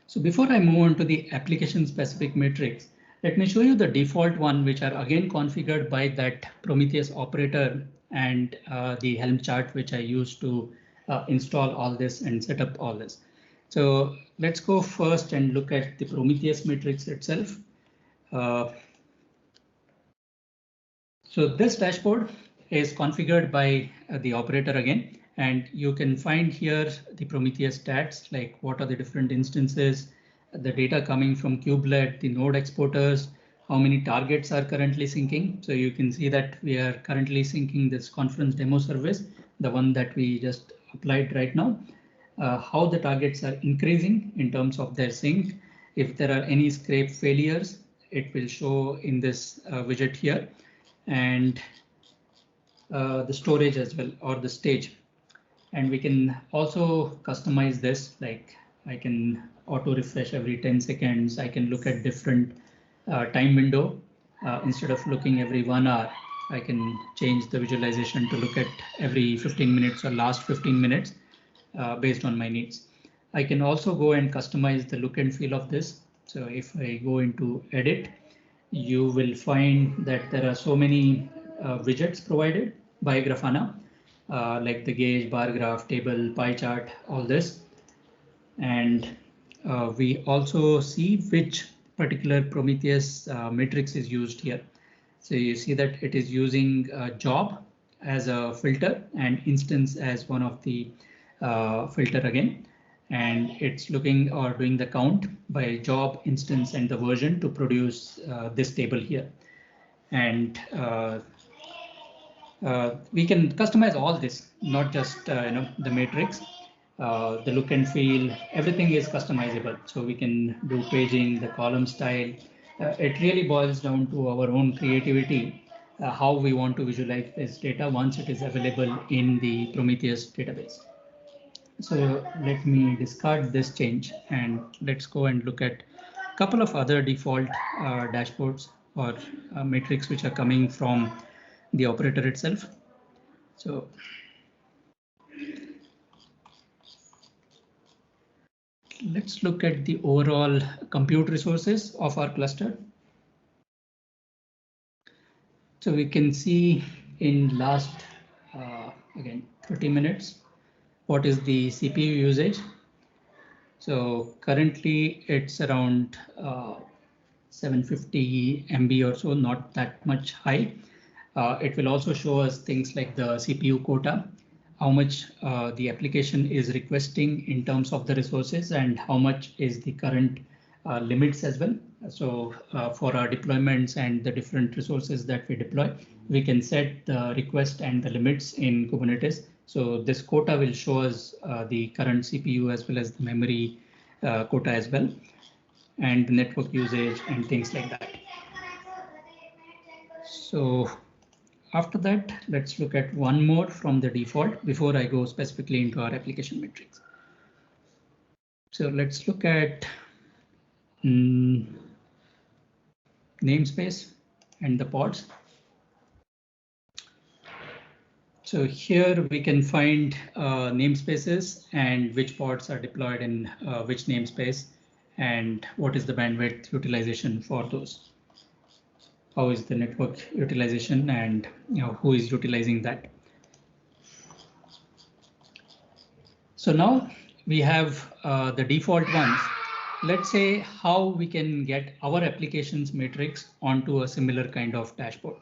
So before I move on to the application specific metrics, let me show you the default one, which are again configured by that Prometheus operator and the Helm chart, which I used to install all this and set up all this. So let's go first and look at the Prometheus matrix itself. So this dashboard is configured by the operator again, and you can find here the Prometheus stats, like what are the different instances, the data coming from kubelet, the node exporters, how many targets are currently syncing. So you can see that we are currently syncing this conference demo service, the one that we just applied right now, how the targets are increasing in terms of their sync. If there are any scrape failures, it will show in this widget here. And the storage as well, or the stage. And we can also customize this, like I can auto refresh every 10 seconds. I can look at different time window. Instead of looking every 1 hour, I can change the visualization to look at every 15 minutes or last 15 minutes based on my needs. I can also go and customize the look and feel of this. So if I go into edit, you will find that there are so many widgets provided by Grafana, like the gauge, bar graph, table, pie chart, all this. And we also see which particular Prometheus matrix is used here. So you see that it is using job as a filter and instance as one of the filter again. And it's looking or doing the count by job, instance, and the version to produce this table here. And we can customize all this, not just the matrix. The look and feel, everything is customizable. So we can do paging, the column style. It really boils down to our own creativity, how we want to visualize this data once it is available in the Prometheus database. So let me discard this change and let's go and look at a couple of other default dashboards or metrics which are coming from the operator itself. So let's look at the overall compute resources of our cluster. So we can see in last, again, 30 minutes, what is the CPU usage. So currently it's around 750 MB or so, not that much high. It will also show us things like the CPU quota, how much the application is requesting in terms of the resources and how much is the current limits as well. So for our deployments and the different resources that we deploy, we can set the request and the limits in Kubernetes. So this quota will show us the current CPU as well as the memory quota as well, and the network usage and things like that. So after that, let's look at one more from the default before I go specifically into our application metrics. So let's look at namespace and the pods. So here we can find namespaces and which pods are deployed in which namespace and what is the bandwidth utilization for those. How is the network utilization and who is utilizing that. So now we have the default ones. Let's say how we can get our applications matrix onto a similar kind of dashboard.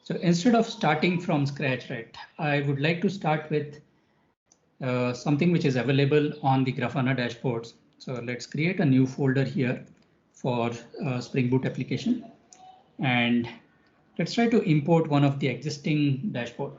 So instead of starting from scratch, right, I would like to start with something which is available on the Grafana dashboards. So let's create a new folder here for Spring Boot application. And let's try to import one of the existing dashboard.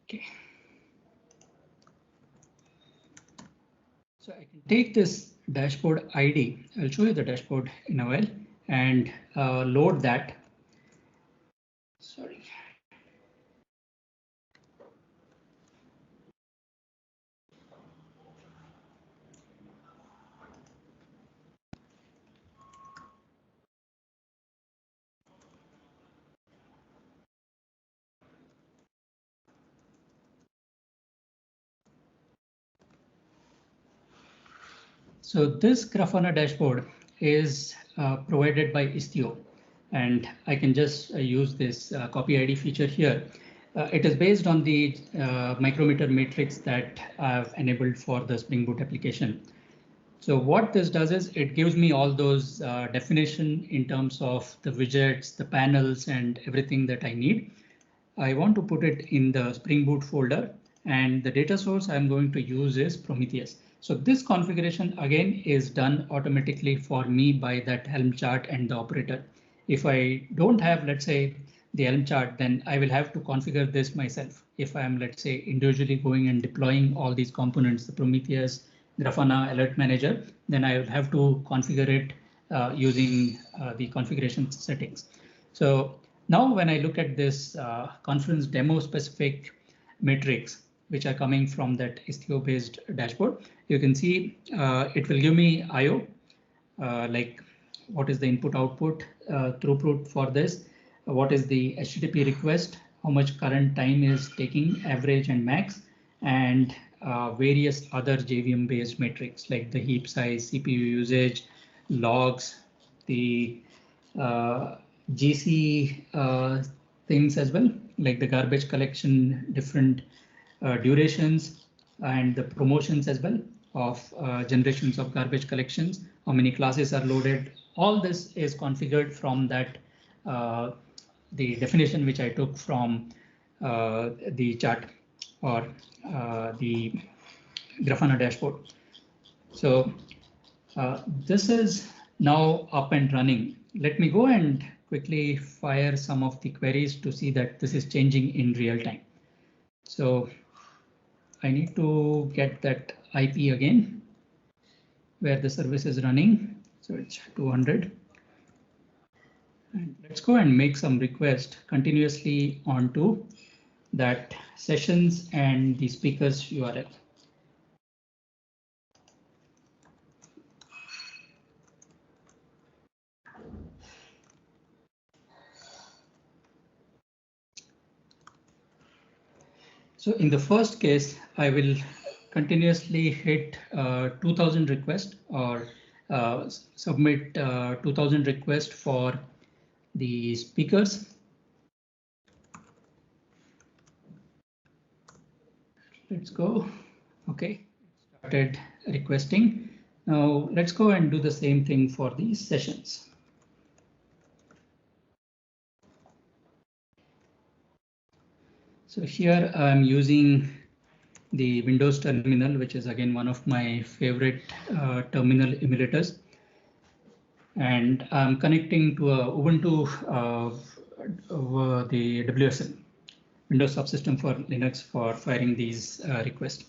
Okay. So I can take this dashboard ID. I'll show you the dashboard in a while and load that. Sorry. So this Grafana dashboard is provided by Istio, and I can just use this copy ID feature here. It is based on the micrometer matrix that I've enabled for the Spring Boot application. So what this does is it gives me all those definition in terms of the widgets, the panels, and everything that I need. I want to put it in the Spring Boot folder, and the data source I'm going to use is Prometheus. So this configuration again is done automatically for me by that Helm chart and the operator. If I don't have, let's say, the Helm chart, then I will have to configure this myself. If I'm, let's say, individually going and deploying all these components, the Prometheus, Grafana Alert Manager, then I will have to configure it using the configuration settings. So now when I look at this conference demo specific metrics, which are coming from that Istio based dashboard, you can see it will give me IO, like what is the input output throughput for this, what is the HTTP request, how much current time is taking, average and max, and various other JVM based metrics like the heap size, CPU usage, logs, the GC things as well, like the garbage collection, different durations, and the promotions as well of generations of garbage collections, how many classes are loaded. All this is configured from that the definition which I took from the chart or the Grafana dashboard. So this is now up and running. Let me go and quickly fire some of the queries to see that this is changing in real time. So I need to get that IP again, where the service is running. So it's 200. And let's go and make some request continuously onto that sessions and the speakers URL. So in the first case, I will continuously hit 2000 requests or submit 2000 requests for the speakers. Let's go. OK, started requesting. Now let's go and do the same thing for these sessions. So here I'm using the Windows terminal, which is again one of my favorite terminal emulators. And I'm connecting to a Ubuntu over the WSL, Windows Subsystem for Linux, for firing these requests.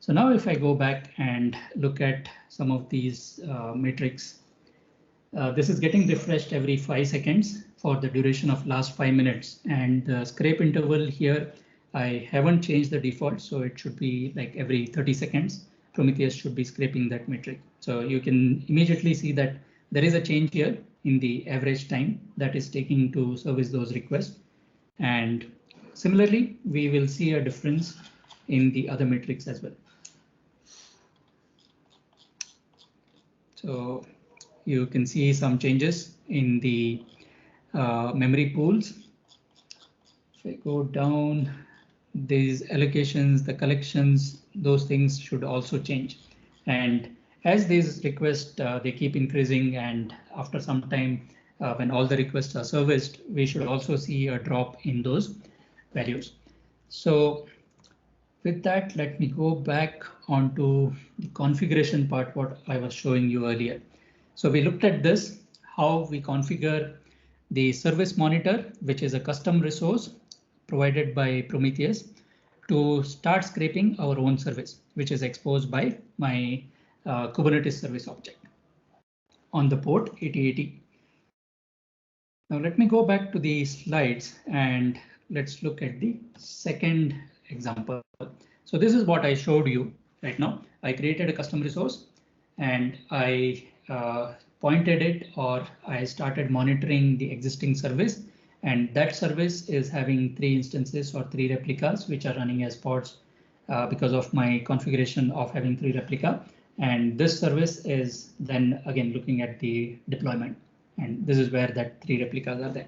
So now if I go back and look at some of these metrics, this is getting refreshed every 5 seconds for the duration of last 5 minutes. And the scrape interval here, I haven't changed the default, so it should be like every 30 seconds. Prometheus should be scraping that metric. So you can immediately see that there is a change here in the average time that is taking to service those requests. And similarly, we will see a difference in the other metrics as well. So you can see some changes in the memory pools. If I go down, these allocations, the collections, those things should also change. And as these requests, they keep increasing, and after some time, when all the requests are serviced, we should also see a drop in those values. So with that, let me go back onto the configuration part, what I was showing you earlier. So we looked at this, how we configure the service monitor, which is a custom resource provided by Prometheus, to start scraping our own service, which is exposed by my Kubernetes service object on the port 8080. Now let me go back to the slides and let's look at the second example. So this is what I showed you right now. I created a custom resource and I pointed it, or I started monitoring the existing service. And that service is having 3 instances or 3 replicas, which are running as pods because of my configuration of having 3 replica. And this service is then again looking at the deployment. And this is where that 3 replicas are there.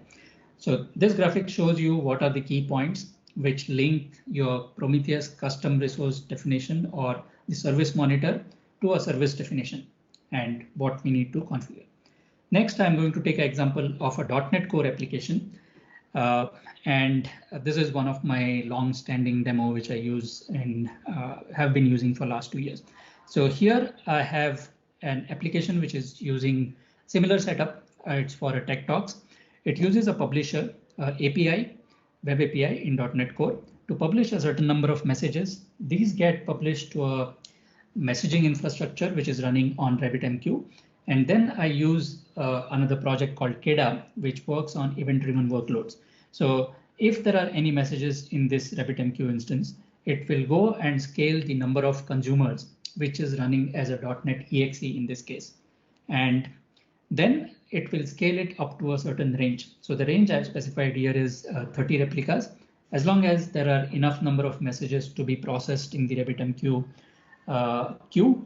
So this graphic shows you what are the key points which link your Prometheus custom resource definition or the service monitor to a service definition and what we need to configure. Next, I'm going to take an example of a .NET Core application. And this is one of my long-standing demo, which I use and have been using for last 2 years. So here I have an application which is using similar setup. It's for a Tech Talks. It uses a publisher API, web API in .NET Core to publish a certain number of messages. These get published to a messaging infrastructure, which is running on RabbitMQ. And then I use another project called KEDA, which works on event-driven workloads. So if there are any messages in this RabbitMQ instance, it will go and scale the number of consumers, which is running as a .NET EXE in this case. And then it will scale it up to a certain range. So the range I've specified here is 30 replicas. As long as there are enough number of messages to be processed in the RabbitMQ queue,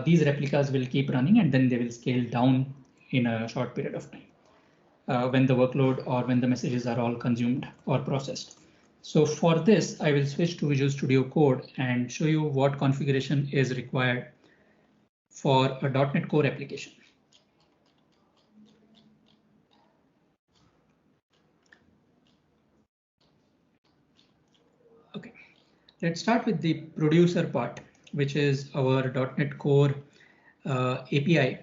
these replicas will keep running and then they will scale down in a short period of time when the workload or when the messages are all consumed or processed. So for this, I will switch to Visual Studio Code and show you what configuration is required for a .NET Core application. Okay, let's start with the producer part, which is our .NET Core API.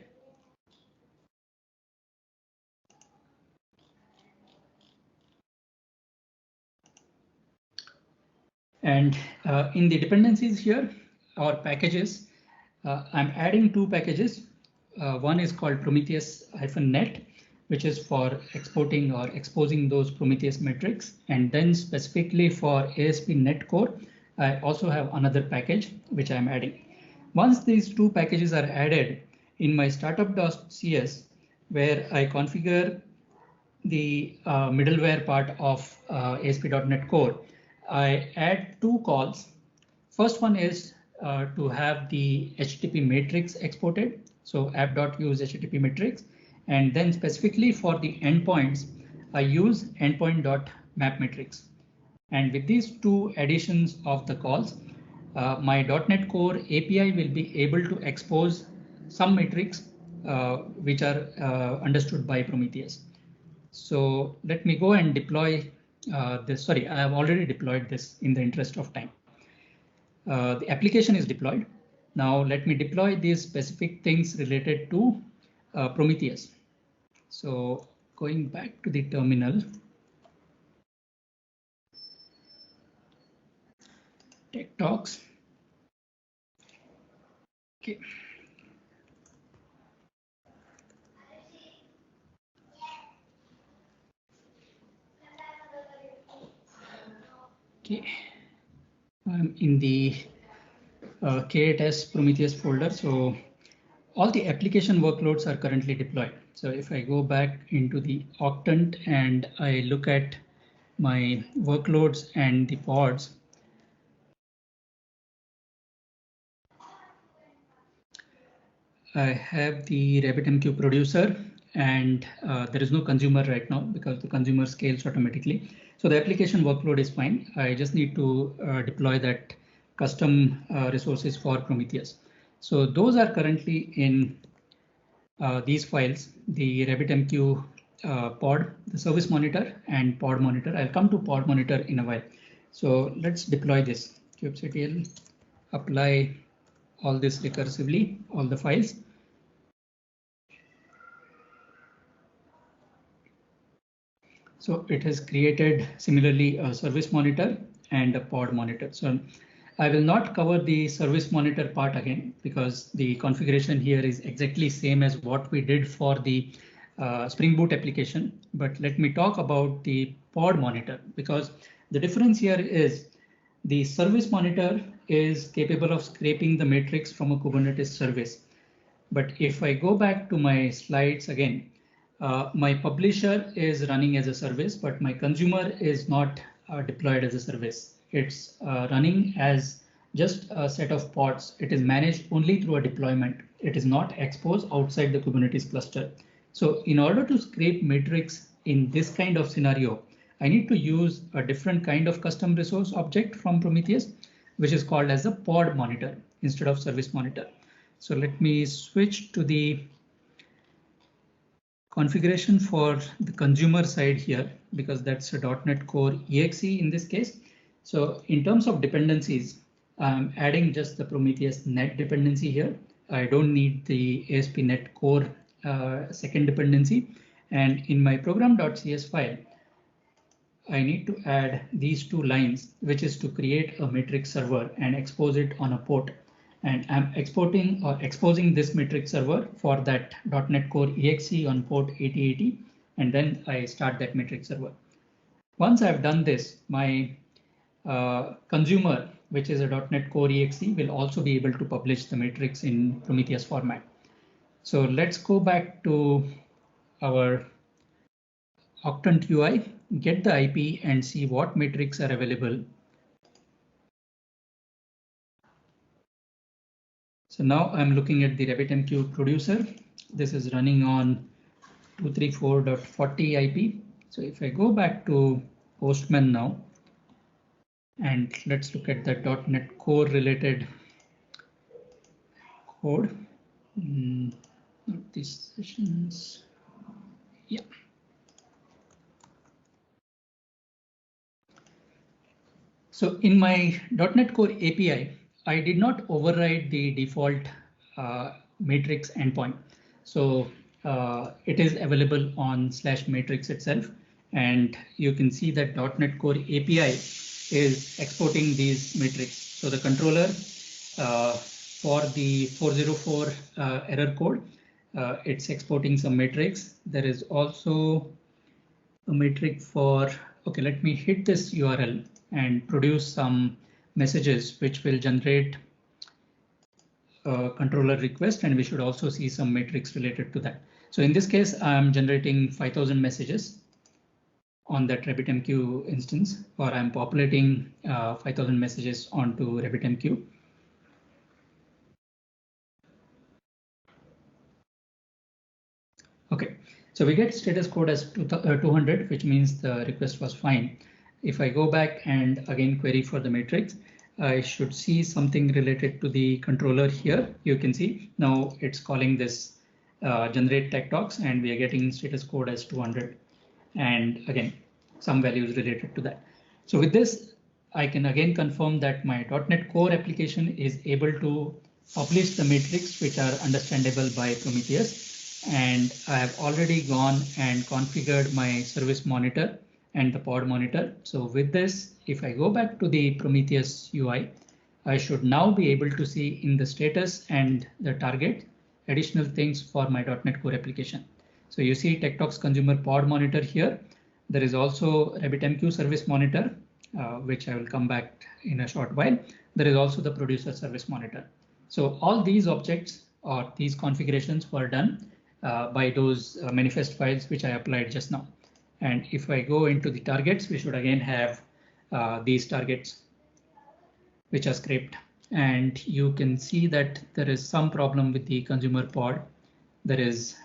And in the dependencies here or packages, I'm adding two packages. One is called Prometheus-net, which is for exporting or exposing those Prometheus metrics. And then specifically for ASP.NET Core, I also have another package which I'm adding. Once these two packages are added in my startup.cs, where I configure the middleware part of ASP.NET Core, I add two calls. First one is to have the HTTP matrix exported. So app.use HTTP matrix. And then specifically for the endpoints, I use endpoint.mapMatrix. And with these two additions of the calls, my .NET Core API will be able to expose some metrics which are understood by Prometheus. So let me go and deploy this. Sorry, I have already deployed this in the interest of time. The application is deployed. Now let me deploy these specific things related to Prometheus. So going back to the terminal. Tech Talks. Okay. Okay. I'm in the K8s Prometheus folder. So all the application workloads are currently deployed. So if I go back into the Octant and I look at my workloads and the pods, I have the RabbitMQ producer, and there is no consumer right now because the consumer scales automatically. So the application workload is fine. I just need to deploy that custom resources for Prometheus. So those are currently in these files, the RabbitMQ pod, the service monitor and pod monitor. I'll come to pod monitor in a while. So let's deploy this kubectl, apply all this recursively, all the files. So it has created similarly a service monitor and a pod monitor. So I will not cover the service monitor part again because the configuration here is exactly same as what we did for the Spring Boot application. But let me talk about the pod monitor, because the difference here is the service monitor is capable of scraping the matrix from a Kubernetes service. But if I go back to my slides again, my publisher is running as a service, but my consumer is not deployed as a service. It's running as just a set of pods. It is managed only through a deployment. It is not exposed outside the Kubernetes cluster. So in order to scrape metrics in this kind of scenario, I need to use a different kind of custom resource object from Prometheus, which is called as a pod monitor instead of service monitor. So let me switch to the configuration for the consumer side here, because that's a .NET Core EXE in this case. So in terms of dependencies, I'm adding just the Prometheus-net dependency here. I don't need the ASP.NET Core second dependency. And in my program.cs file, I need to add these two lines, which is to create a matrix server and expose it on a port. And I'm exporting or exposing this matrix server for that .NET Core EXE on port 8080, and then I start that matrix server. Once I've done this, my consumer, which is a .NET Core EXE, will also be able to publish the matrix in Prometheus format. So let's go back to our Octant UI, get the IP and see what metrics are available. So now I'm looking at the RabbitMQ producer. This is running on 234.40 IP. So if I go back to Postman now, and let's look at the .NET Core related code. Not these sessions. Yeah. So in my .NET Core API, I did not override the default matrix endpoint. So it is available on /matrix itself. And you can see that .NET Core API is exporting these metrics. So the controller for the 404 error code, it's exporting some metrics. There is also a metric for, okay, let me hit this URL and produce some messages which will generate a controller request, and we should also see some metrics related to that. So in this case, I'm generating 5,000 messages on that RabbitMQ instance, or I'm populating 5,000 messages onto RabbitMQ. Okay, so we get status code as 200, which means the request was fine. If I go back and again query for the matrix, I should see something related to the controller here. You can see now it's calling this generate tech talks, and we are getting status code as 200. And again, some values related to that. So with this, I can again confirm that my .NET Core application is able to publish the metrics which are understandable by Prometheus. And I have already gone and configured my service monitor and the pod monitor. So with this, if I go back to the Prometheus UI, I should now be able to see in the status and the target additional things for my .NET Core application. So you see TechTalks consumer pod monitor here. There is also RabbitMQ service monitor, which I will come back in a short while. There is also the producer service monitor. So all these objects or these configurations were done by those manifest files which I applied just now. And if I go into the targets, we should again have these targets which are scraped. And you can see that there is some problem with the consumer pod. There is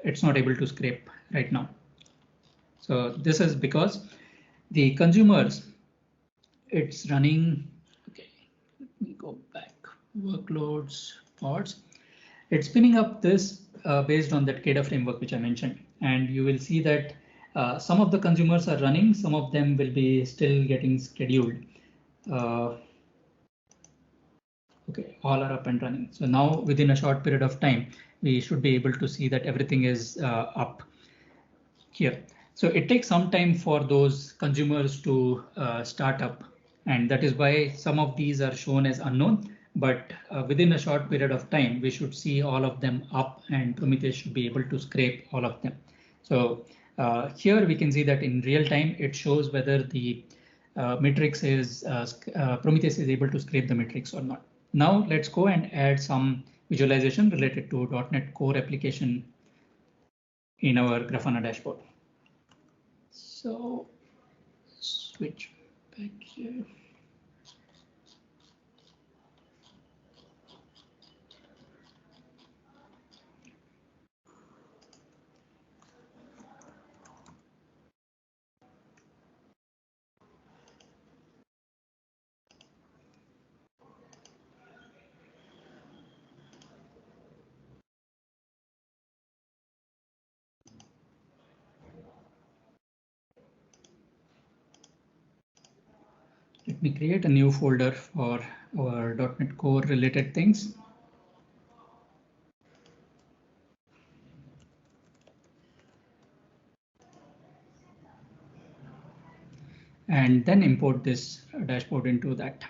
it's not able to scrape right now. So this is because the consumers, it's running. Okay, let me go back. Workloads, pods. It's spinning up this based on that CADA framework which I mentioned, and you will see that some of the consumers are running, some of them will be still getting scheduled. Okay, all are up and running. So now within a short period of time, we should be able to see that everything is up here. So it takes some time for those consumers to start up, and that is why some of these are shown as unknown. But within a short period of time, we should see all of them up, and Prometheus should be able to scrape all of them. So here we can see that in real time, it shows whether the matrix is Prometheus is able to scrape the matrix or not. Now let's go and add some visualization related to .NET Core application in our Grafana dashboard. So switch back here. Let me create a new folder for our .NET Core related things. and then import this dashboard into that.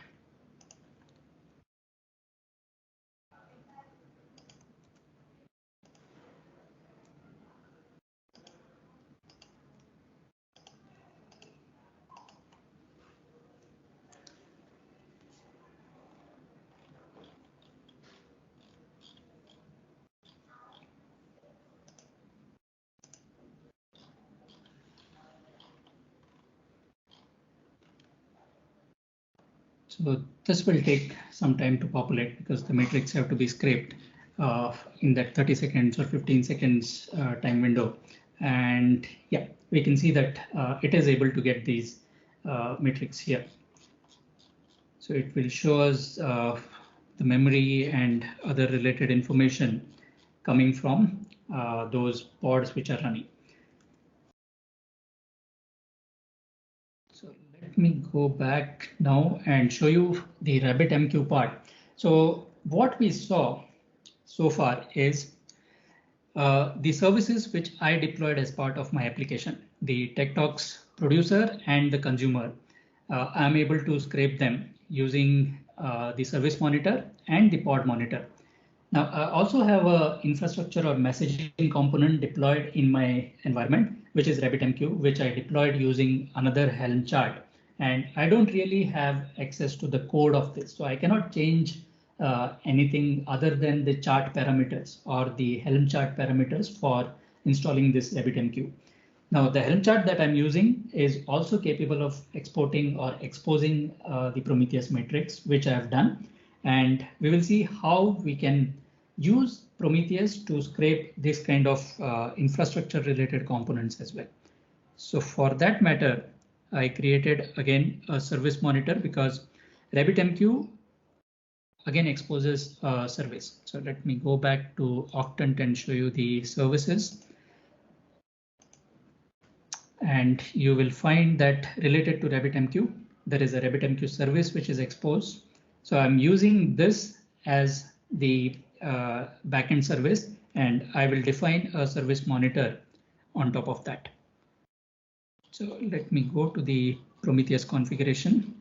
So this will take some time to populate because the matrix have to be scraped in that 30 seconds or 15 seconds time window. And yeah, we can see that it is able to get these matrix here. So it will show us the memory and other related information coming from those pods which are running. So let me go back now and show you the RabbitMQ part. So what we saw so far is the services which I deployed as part of my application, the TechTalks producer and the consumer. I'm able to scrape them using the service monitor and the pod monitor. Now, I also have a infrastructure or messaging component deployed in my environment, which is RabbitMQ, which I deployed using another Helm chart. And I don't really have access to the code of this, so I cannot change anything other than the chart parameters or the Helm chart parameters for installing this RabbitMQ. Now, the Helm chart that I'm using is also capable of exporting or exposing the Prometheus matrix, which I have done. And we will see how we can use Prometheus to scrape this kind of infrastructure related components as well. So for that matter, I created again a service monitor because RabbitMQ again exposes service. So let me go back to Octant and show you the services. And you will find that related to RabbitMQ, there is a RabbitMQ service which is exposed. So I'm using this as the backend service, and I will define a service monitor on top of that. So let me go to the Prometheus configuration.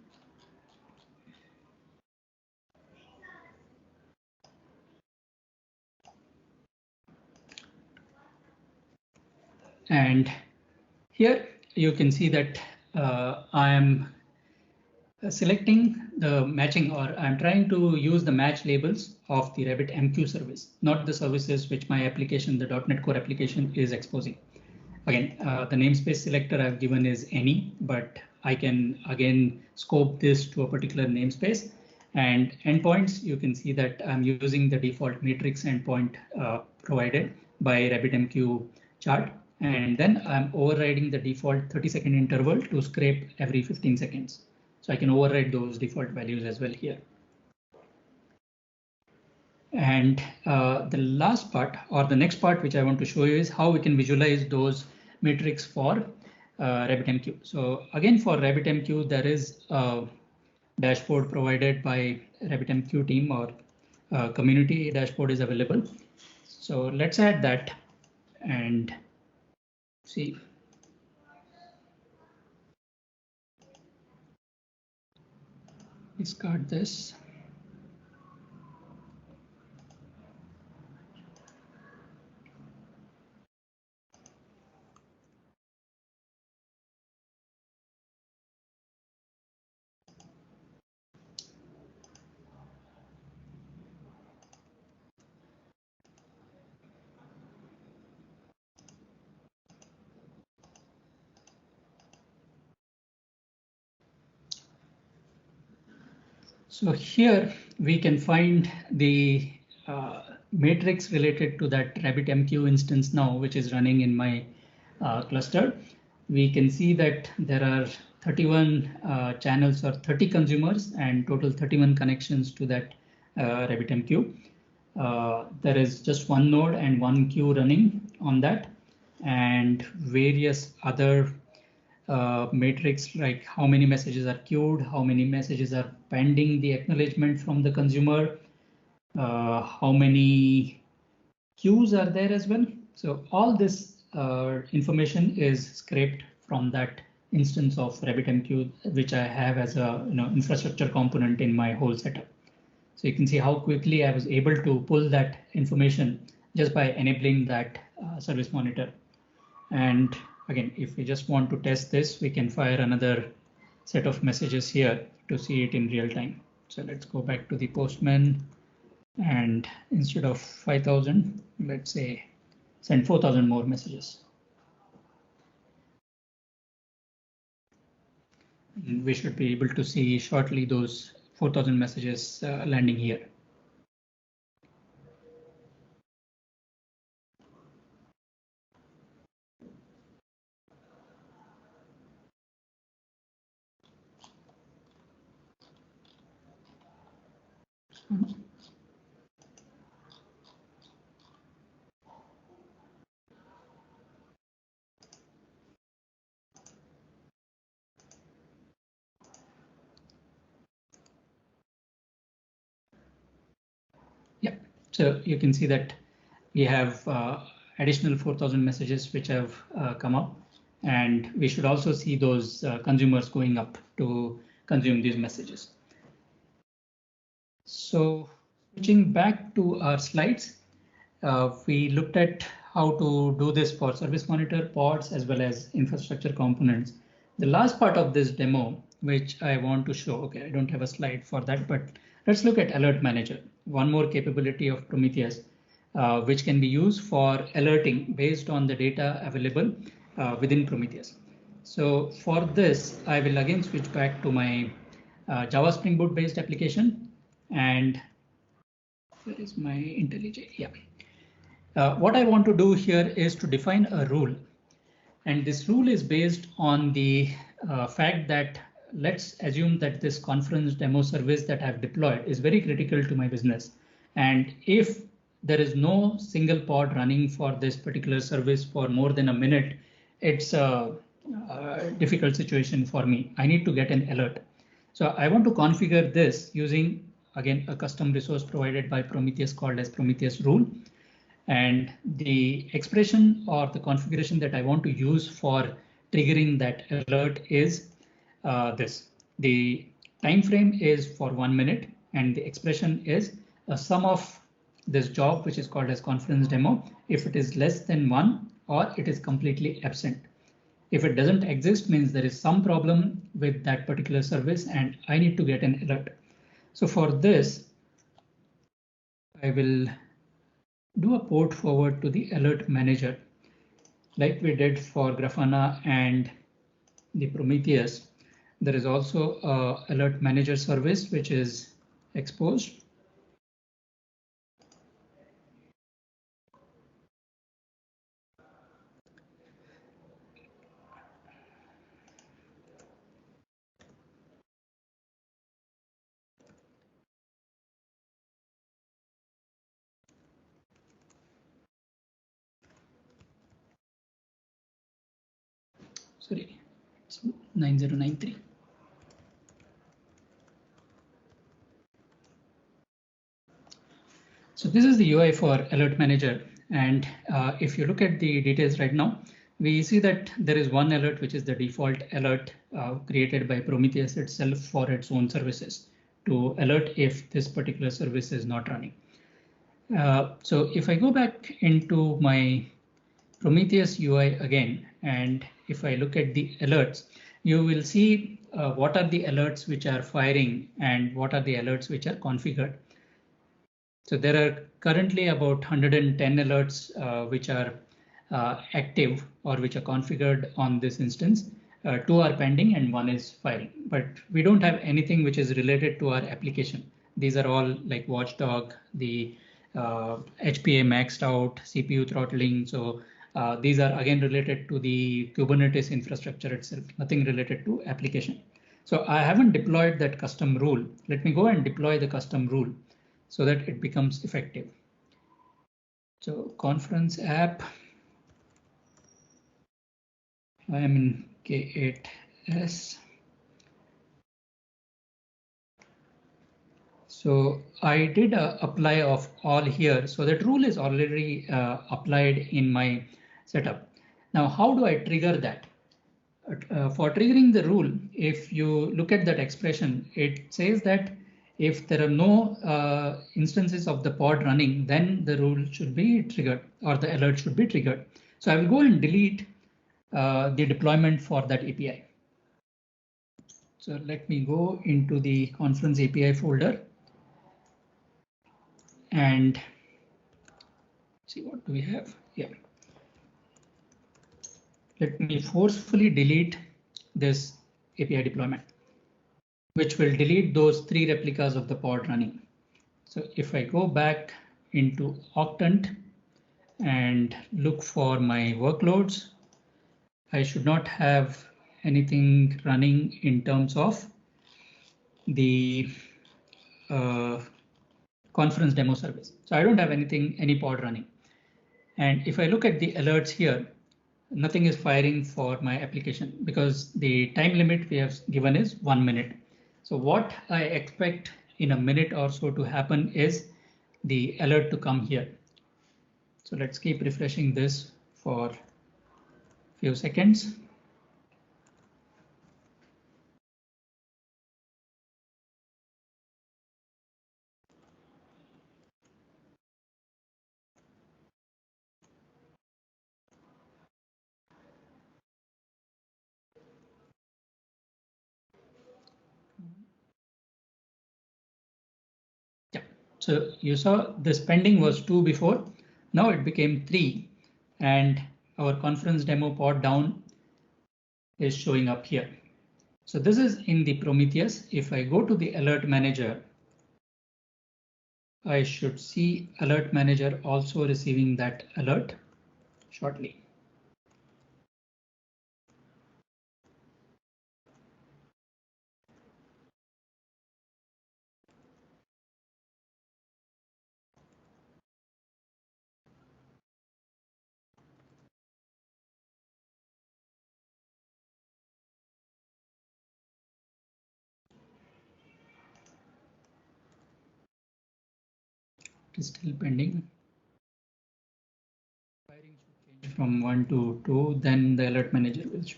And here you can see that I am selecting the matching, or I'm trying to use the match labels of the RabbitMQ service, not the services which my application, the .NET Core application, is exposing. Again, the namespace selector I've given is any, but I can again scope this to a particular namespace. And endpoints, you can see that I'm using the default matrix endpoint provided by RabbitMQ chart. And then I'm overriding the default 30-second interval to scrape every 15 seconds. So I can override those default values as well here. And the last part, or the next part, which I want to show you is how we can visualize those metrics for RabbitMQ. So again, for RabbitMQ, there is a dashboard provided by RabbitMQ team, or community dashboard is available. So let's add that and see. Discard this. So here we can find the matrix related to that RabbitMQ instance now, which is running in my cluster. We can see that there are 31 channels or 30 consumers and total 31 connections to that RabbitMQ. There is just one node and one queue running on that, and various other matrix like how many messages are queued, how many messages are pending the acknowledgement from the consumer, how many queues are there as well. So all this information is scraped from that instance of RabbitMQ, which I have as a infrastructure component in my whole setup. So you can see how quickly I was able to pull that information just by enabling that service monitor. And again, if we just want to test this, we can fire another set of messages here to see it in real time. So let's go back to the Postman, and instead of 5,000, let's say send 4,000 more messages. And we should be able to see shortly those 4,000 messages landing here. Yeah, so you can see that we have additional 4,000 messages which have come up, and we should also see those consumers going up to consume these messages. So switching back to our slides, we looked at how to do this for service monitor, pods, as well as infrastructure components. The last part of this demo, which I want to show, okay, I don't have a slide for that, but let's look at Alert Manager, one more capability of Prometheus, which can be used for alerting based on the data available within Prometheus. So for this, I will again switch back to my Java Spring Boot based application. And where is my IntelliJ? Yeah. What I want to do here is to define a rule. And this rule is based on the fact that let's assume that this conference demo service that I've deployed is very critical to my business. And if there is no single pod running for this particular service for more than a minute, it's a difficult situation for me. I need to get an alert. So I want to configure this using, again, a custom resource provided by Prometheus called as Prometheus rule. And the expression or the configuration that I want to use for triggering that alert is this. The time frame is for 1 minute, and the expression is a sum of this job, which is called as conference demo, if it is less than 1 or it is completely absent. If it doesn't exist, means there is some problem with that particular service and I need to get an alert. So for this, I will do a port forward to the alert manager like we did for Grafana and the Prometheus. There is also a alert manager service which is exposed. Sorry, it's 9093. So this is the UI for Alert Manager. And if you look at the details right now, we see that there is one alert, which is the default alert created by Prometheus itself for its own services to alert if this particular service is not running. So if I go back into my Prometheus UI again, and if I look at the alerts, you will see what are the alerts which are firing and what are the alerts which are configured. So there are currently about 110 alerts which are active or which are configured on this instance. 2 are pending and 1 is firing, but we don't have anything which is related to our application. These are all like Watchdog, the HPA maxed out, CPU throttling. So these are again related to the Kubernetes infrastructure itself, nothing related to application. So I haven't deployed that custom rule. Let me go and deploy the custom rule so that it becomes effective. So conference app, I am in K8s. So I did apply of all here. So that rule is already applied in my setup. Now, how do I trigger that? For triggering the rule, if you look at that expression, it says that if there are no instances of the pod running, then the rule should be triggered or the alert should be triggered. So I will go and delete the deployment for that API. So let me go into the Confluence API folder and see what do we have here. Let me forcefully delete this API deployment, which will delete those 3 replicas of the pod running. So if I go back into Octant and look for my workloads, I should not have anything running in terms of the conference demo service. So I don't have any pod running. And if I look at the alerts here, nothing is firing for my application because the time limit we have given is 1 minute. So what I expect in a minute or so to happen is the alert to come here. So let's keep refreshing this for a few seconds. Yeah, so you saw this pending was 2 before, now it became 3, and our conference demo pod down is showing up here. So this is in the Prometheus. If I go to the alert manager, I should see alert manager also receiving that alert shortly. It is still pending. Firing should change from 1 to 2, then the alert manager will show.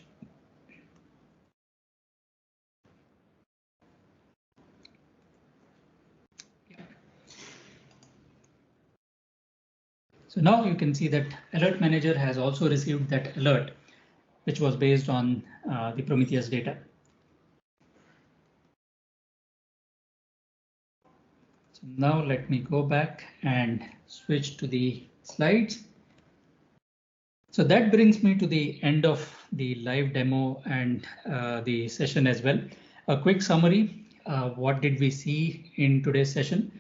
So now you can see that alert manager has also received that alert, which was based on the Prometheus data. So now let me go back and switch to the slides. So that brings me to the end of the live demo and the session as well. A quick summary, what did we see in today's session?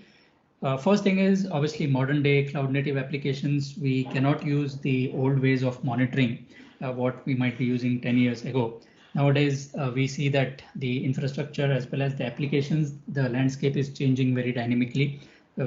First thing is obviously modern day cloud native applications. We cannot use the old ways of monitoring what we might be using 10 years ago. Nowadays, we see that the infrastructure as well as the applications, the landscape is changing very dynamically.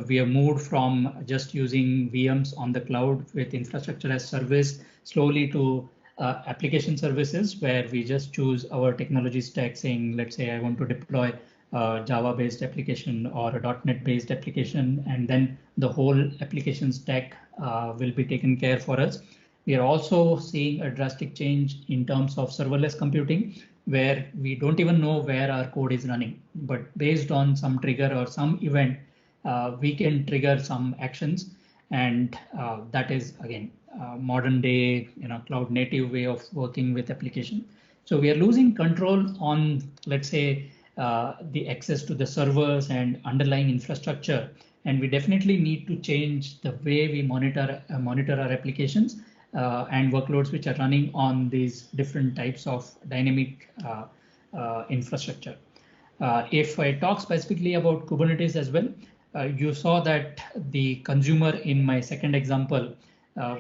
We have moved from just using VMs on the cloud with infrastructure as service slowly to application services where we just choose our technology stack saying, let's say I want to deploy Java-based application or a .NET based application, and then the whole application stack will be taken care for us. We are also seeing a drastic change in terms of serverless computing, where we don't even know where our code is running, but based on some trigger or some event, we can trigger some actions, and that is again modern day, cloud native way of working with application. So we are losing control on, let's say, the access to the servers and underlying infrastructure, and we definitely need to change the way we monitor our applications and workloads which are running on these different types of dynamic infrastructure. If I talk specifically about Kubernetes as well, you saw that the consumer in my second example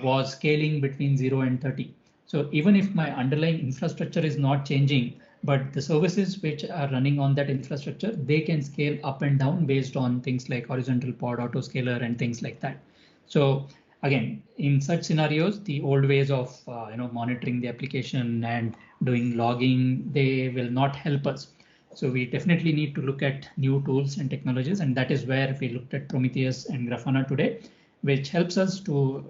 was scaling between 0 and 30. So even if my underlying infrastructure is not changing, but the services which are running on that infrastructure, they can scale up and down based on things like horizontal pod, autoscaler, and things like that. So again, in such scenarios, the old ways of monitoring the application and doing logging, they will not help us. So we definitely need to look at new tools and technologies, and that is where we looked at Prometheus and Grafana today, which helps us to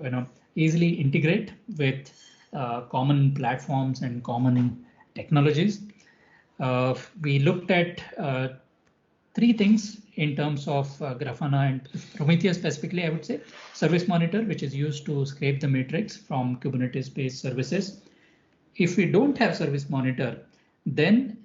easily integrate with common platforms and common technologies. We looked at 3 things in terms of Grafana and Prometheus specifically. I would say Service Monitor, which is used to scrape the matrix from Kubernetes-based services. If we don't have Service Monitor, then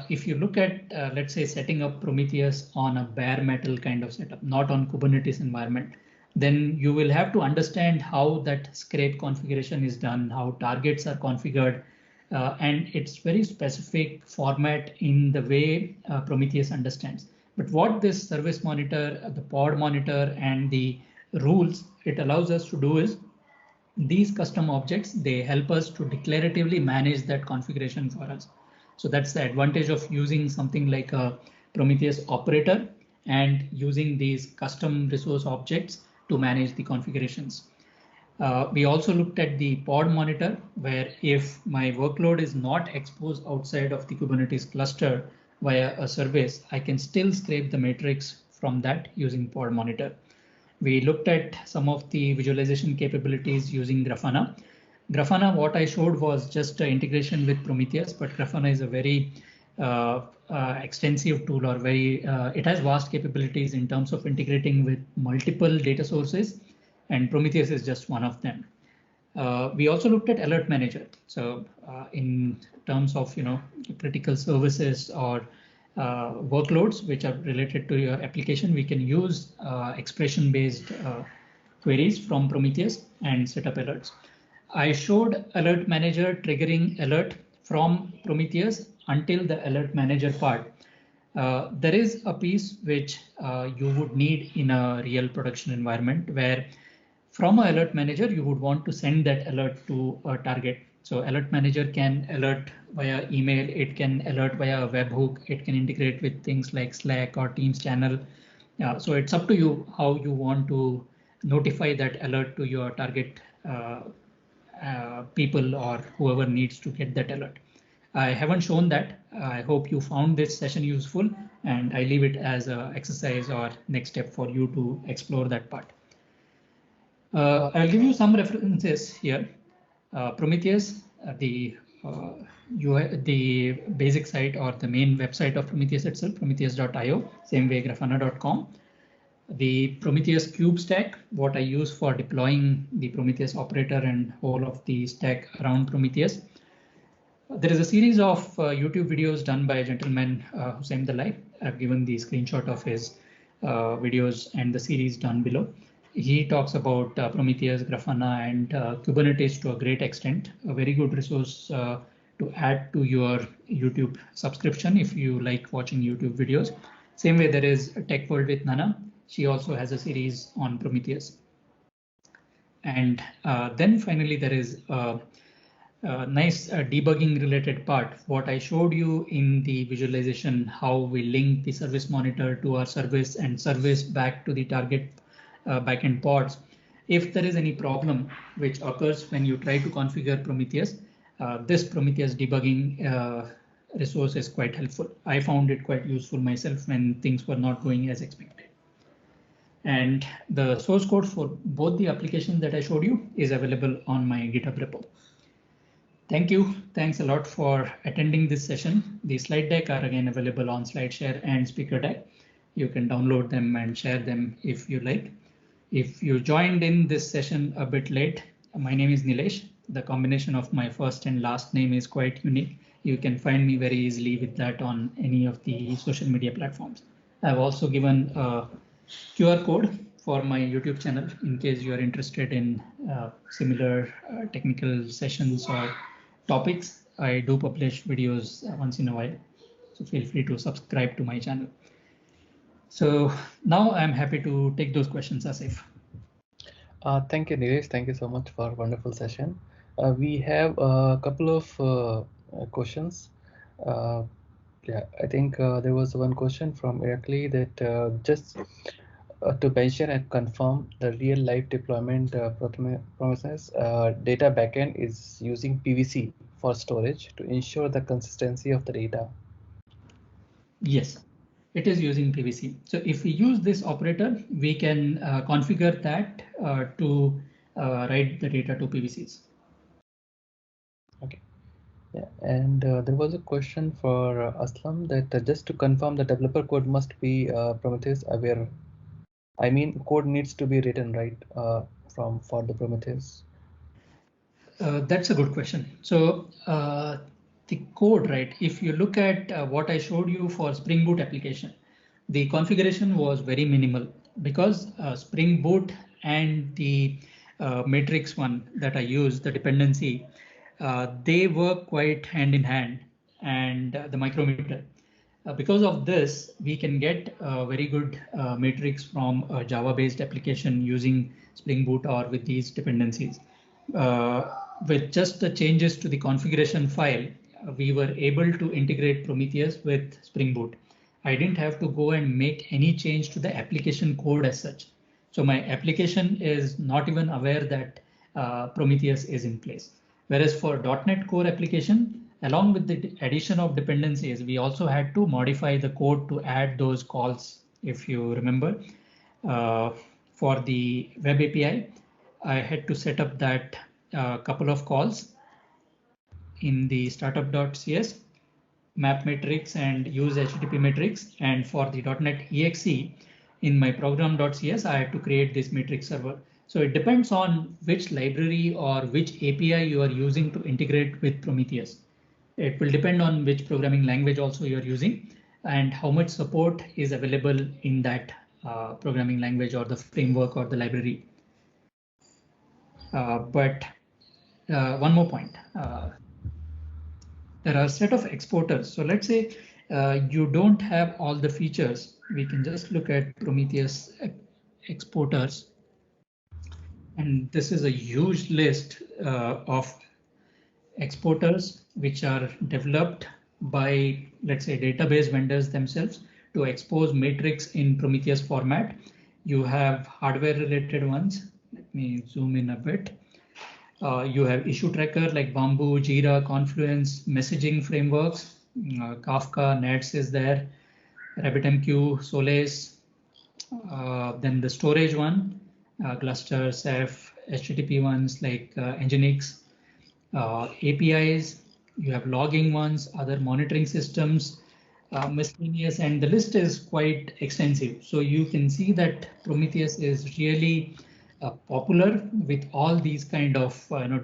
if you look at, let's say, setting up Prometheus on a bare metal kind of setup, not on Kubernetes environment, then you will have to understand how that scrape configuration is done, how targets are configured, and it's very specific format in the way Prometheus understands. But what this Service Monitor, the pod monitor, and the rules it allows us to do is these custom objects, they help us to declaratively manage that configuration for us. So that's the advantage of using something like a Prometheus operator and using these custom resource objects to manage the configurations. We also looked at the pod monitor, where if my workload is not exposed outside of the Kubernetes cluster via a service, I can still scrape the matrix from that using pod monitor. We looked at some of the visualization capabilities using Grafana. Grafana, what I showed was just an integration with Prometheus, but Grafana is a very extensive tool, or very it has vast capabilities in terms of integrating with multiple data sources, and Prometheus is just one of them. We also looked at Alert Manager. So in terms of critical services or workloads which are related to your application, we can use expression-based queries from Prometheus and set up alerts. I showed Alert Manager triggering alert from Prometheus until the Alert Manager part. There is a piece which you would need in a real production environment, where from an Alert Manager, you would want to send that alert to a target. So Alert Manager can alert via email, it can alert via a webhook, it can integrate with things like Slack or Teams channel. So it's up to you how you want to notify that alert to your target people or whoever needs to get that alert. I haven't shown that. I hope you found this session useful, and I leave it as an exercise or next step for you to explore that part. I'll give you some references here. Prometheus, the basic site or the main website of Prometheus itself, prometheus.io, same way grafana.com. The Prometheus Kube stack, what I use for deploying the Prometheus operator and whole of the stack around Prometheus. There is a series of YouTube videos done by a gentleman, Hussein Dalai. I've given the screenshot of his videos and the series down below. He talks about Prometheus, Grafana, and Kubernetes to a great extent. A very good resource to add to your YouTube subscription if you like watching YouTube videos. Same way, there is Tech World with Nana. She also has a series on Prometheus. And then finally, there is a nice debugging related part. What I showed you in the visualization, how we link the service monitor to our service and service back to the target backend pods. If there is any problem which occurs when you try to configure Prometheus, this Prometheus debugging resource is quite helpful. I found it quite useful myself when things were not going as expected. And the source code for both the applications that I showed you is available on my GitHub repo. Thank you. Thanks a lot for attending this session. The slide deck are again available on SlideShare and SpeakerDeck. You can download them and share them if you like. If you joined in this session a bit late, my name is Nilesh. The combination of my first and last name is quite unique. You can find me very easily with that on any of the social media platforms. I've also given a QR code for my YouTube channel in case you are interested in similar technical sessions or topics. I do publish videos once in a while, so feel free to subscribe to my channel. So now I'm happy to take those questions, Asif. Thank you, Nilesh. Thank you so much for a wonderful session. We have a couple of questions. Yeah, I think there was one question from Irakli that just to mention and confirm the real life deployment Prometheus data backend is using PVC for storage to ensure the consistency of the data. Yes, it is using PVC. So if we use this operator, we can configure that to write the data to PVCs. Okay. Yeah, and there was a question for Aslam that just to confirm the developer code must be Prometheus aware. I mean, code needs to be written right for the Prometheus. That's a good question. So the code, right? If you look at what I showed you for Spring Boot application, the configuration was very minimal because Spring Boot and the matrix one that I use, the dependency, they work quite hand in hand, and the micrometer. Because of this, we can get a very good matrix from a Java-based application using Spring Boot or with these dependencies. With just the changes to the configuration file, we were able to integrate Prometheus with Spring Boot. I didn't have to go and make any change to the application code as such. So my application is not even aware that Prometheus is in place. Whereas for .NET Core application, along with the addition of dependencies, we also had to modify the code to add those calls. If you remember, for the web API, I had to set up that couple of calls in the startup.cs map matrix and use HTTP matrix. And for the .NET EXE in my program.cs, I had to create this matrix server. So it depends on which library or which API you are using to integrate with Prometheus. It will depend on which programming language also you're using and how much support is available in that programming language or the framework or the library. But one more point. There are a set of exporters. So let's say you don't have all the features. We can just look at Prometheus exporters. And this is a huge list of exporters which are developed by, let's say, database vendors themselves to expose matrix in Prometheus format. You have hardware related ones. Let me zoom in a bit. You have issue tracker like Bamboo, Jira, Confluence, messaging frameworks, Kafka, Nets is there, RabbitMQ, Solace. Then the storage one, Gluster, Ceph, HTTP ones like Nginx, APIs. You have logging ones, other monitoring systems, miscellaneous, and the list is quite extensive. So you can see that Prometheus is really popular with all these kind of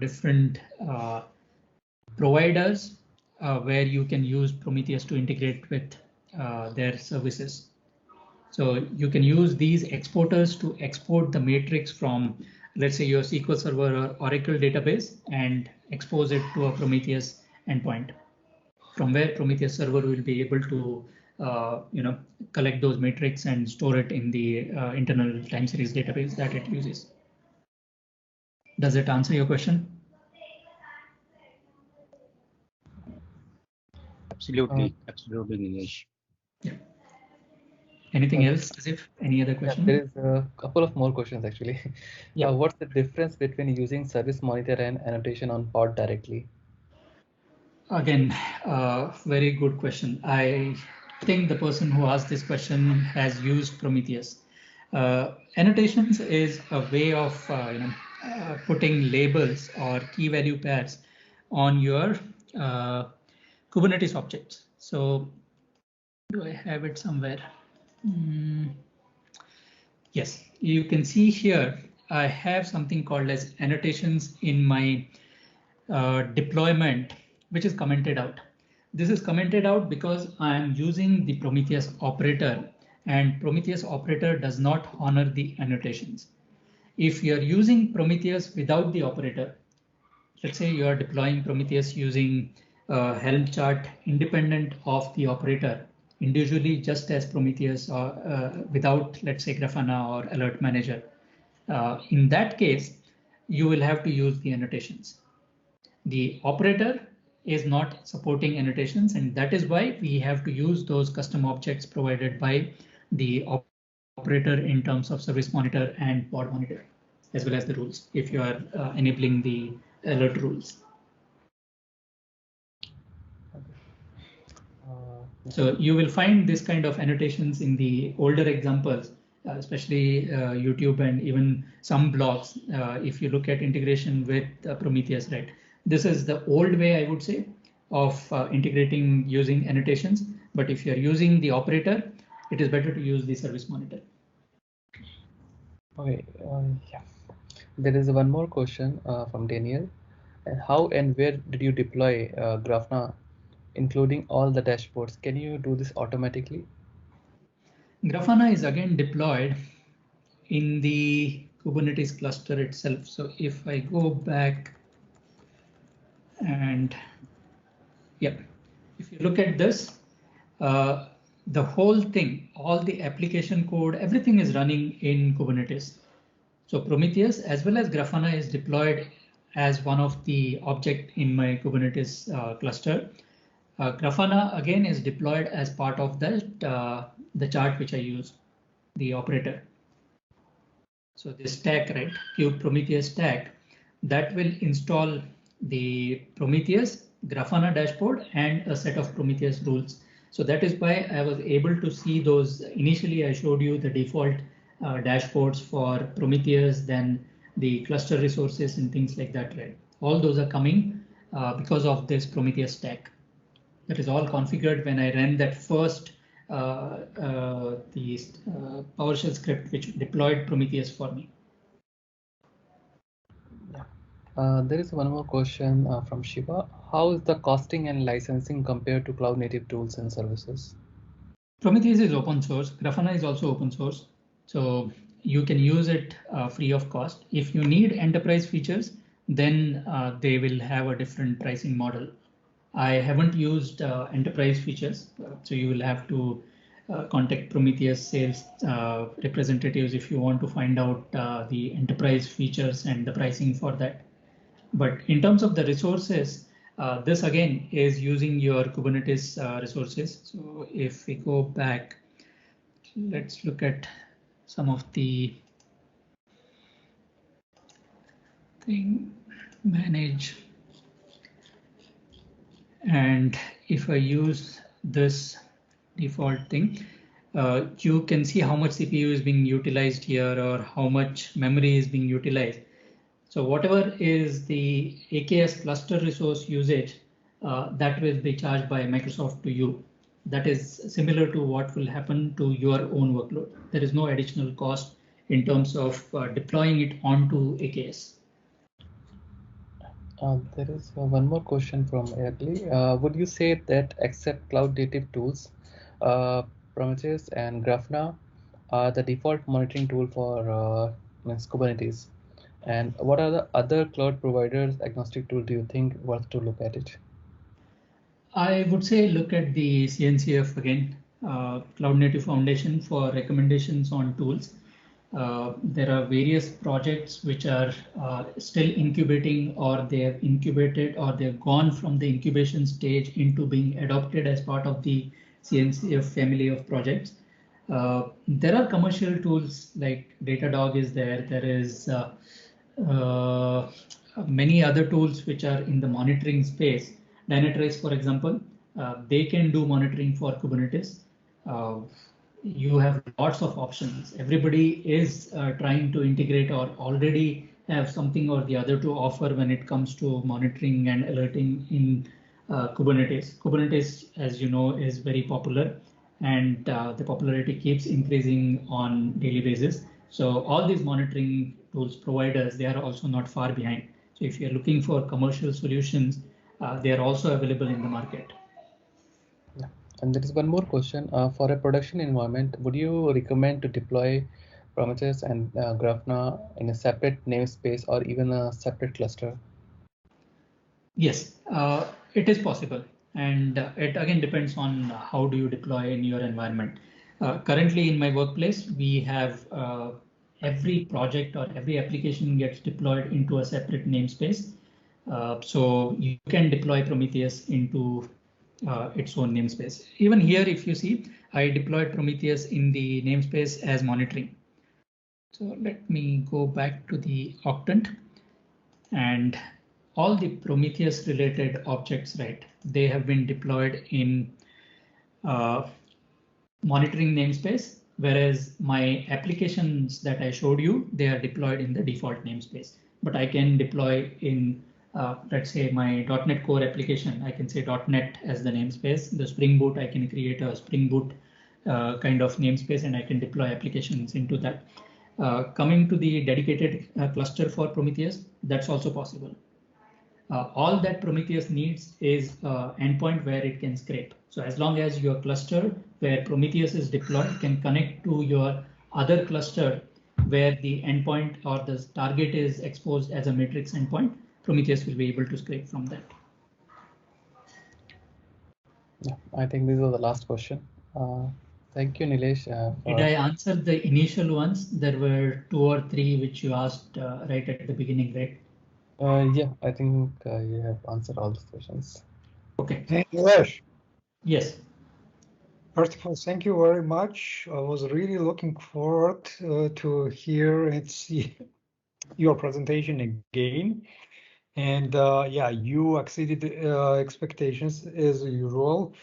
different providers where you can use Prometheus to integrate with their services. So you can use these exporters to export the matrix from, let's say, your SQL Server or Oracle database and expose it to a Prometheus endpoint, from where Prometheus server will be able to collect those matrix and store it in the internal time series database that it uses. Does it answer your question? Absolutely, absolutely, Nilesh. Yeah. Anything else, Asif? Any other question? Yeah, there is a couple of more questions actually. Yeah. What's the difference between using service monitor and annotation on pod directly? Again, very good question. I think the person who asked this question has used Prometheus. Annotations is a way of putting labels or key value pairs on your Kubernetes objects. So do I have it somewhere? Yes, you can see here I have something called as annotations in my deployment, which is commented out. This is commented out because I am using the Prometheus operator, and Prometheus operator does not honor the annotations. If you're using Prometheus without the operator, let's say you are deploying Prometheus using Helm chart independent of the operator, individually just as Prometheus or without, let's say, Grafana or Alert Manager. In that case, you will have to use the annotations. The operator is not supporting annotations, and that is why we have to use those custom objects provided by the operator in terms of service monitor and pod monitor, as well as the rules if you are enabling the alert rules. So you will find this kind of annotations in the older examples, especially YouTube and even some blogs. If you look at integration with Prometheus, right? This is the old way, I would say. of integrating using annotations. But if you're using the operator, it is better to use the service monitor. Okay, yeah. There is one more question from Daniel. How and where did you deploy Grafana, including all the dashboards? Can you do this automatically? Grafana is again deployed in the Kubernetes cluster itself. So if I go back and yeah, if you look at this, the whole thing, all the application code, everything is running in Kubernetes. So Prometheus as well as Grafana is deployed as one of the object in my Kubernetes cluster. Grafana again is deployed as part of that the chart which I use, the operator. So this stack, right, Kube Prometheus stack, that will install the Prometheus Grafana dashboard and a set of Prometheus rules. So that is why I was able to see those. Initially, I showed you the default dashboards for Prometheus, then the cluster resources and things like that, right? All those are coming because of this Prometheus stack. That is all configured when I ran that first the PowerShell script which deployed Prometheus for me. There is one more question from Shiva. How is the costing and licensing compared to cloud native tools and services? Prometheus is open source. Grafana is also open source. So you can use it free of cost. If you need enterprise features, then they will have a different pricing model. I haven't used enterprise features, so you will have to contact Prometheus sales representatives if you want to find out the enterprise features and the pricing for that. But in terms of the resources, this again is using your Kubernetes resources. So if we go back, let's look at some of the thing, manage. And if I use this default thing, you can see how much CPU is being utilized here or how much memory is being utilized. So whatever is the AKS cluster resource usage, that will be charged by Microsoft to you. That is similar to what will happen to your own workload. There is no additional cost in terms of deploying it onto AKS. There is one more question from Erly. Would you say that except cloud native tools, Prometheus and Grafana are the default monitoring tool for Kubernetes? And what are the other cloud providers agnostic tool do you think worth to look at it? I would say look at the CNCF again, Cloud Native Foundation for recommendations on tools. There are various projects which are still incubating, or they have incubated, or they've gone from the incubation stage into being adopted as part of the CNCF family of projects. There are commercial tools like Datadog is there. There is many other tools which are in the monitoring space. Dynatrace, for example, they can do monitoring for Kubernetes. You have lots of options. Everybody is trying to integrate or already have something or the other to offer when it comes to monitoring and alerting in Kubernetes. Kubernetes, as you know, is very popular, and the popularity keeps increasing on daily basis. So all these monitoring tools providers, they are also not far behind. So if you're looking for commercial solutions, they are also available in the market. Yeah. And there is one more question. For a production environment, would you recommend to deploy Prometheus and Grafana in a separate namespace or even a separate cluster? Yes, it is possible. And it again depends on how do you deploy in your environment. Currently in my workplace, we have every project or every application gets deployed into a separate namespace. So you can deploy Prometheus into its own namespace. Even here, if you see, I deployed Prometheus in the namespace as monitoring. So let me go back to the Octant, and all the Prometheus related objects, right? They have been deployed in monitoring namespace, whereas my applications that I showed you, they are deployed in the default namespace. But I can deploy in let's say my .NET Core application, I can say .NET as the namespace. The Spring Boot, I can create a Spring Boot kind of namespace, and I can deploy applications into that. Coming to the dedicated cluster for Prometheus, that's also possible. All that Prometheus needs is endpoint where it can scrape. So as long as your cluster where Prometheus is deployed can connect to your other cluster where the endpoint or the target is exposed as a matrix endpoint, Prometheus will be able to scrape from that. Yeah, I think this was the last question. Thank you, Nilesh. Did I answer the initial ones? There were 2 or 3 which you asked right at the beginning, right? Yeah, I think you have answered all the questions. Okay. Hey, Nilesh. Yes. First of all, thank you very much. I was really looking forward to hear and see your presentation again. And yeah, you exceeded expectations as usual.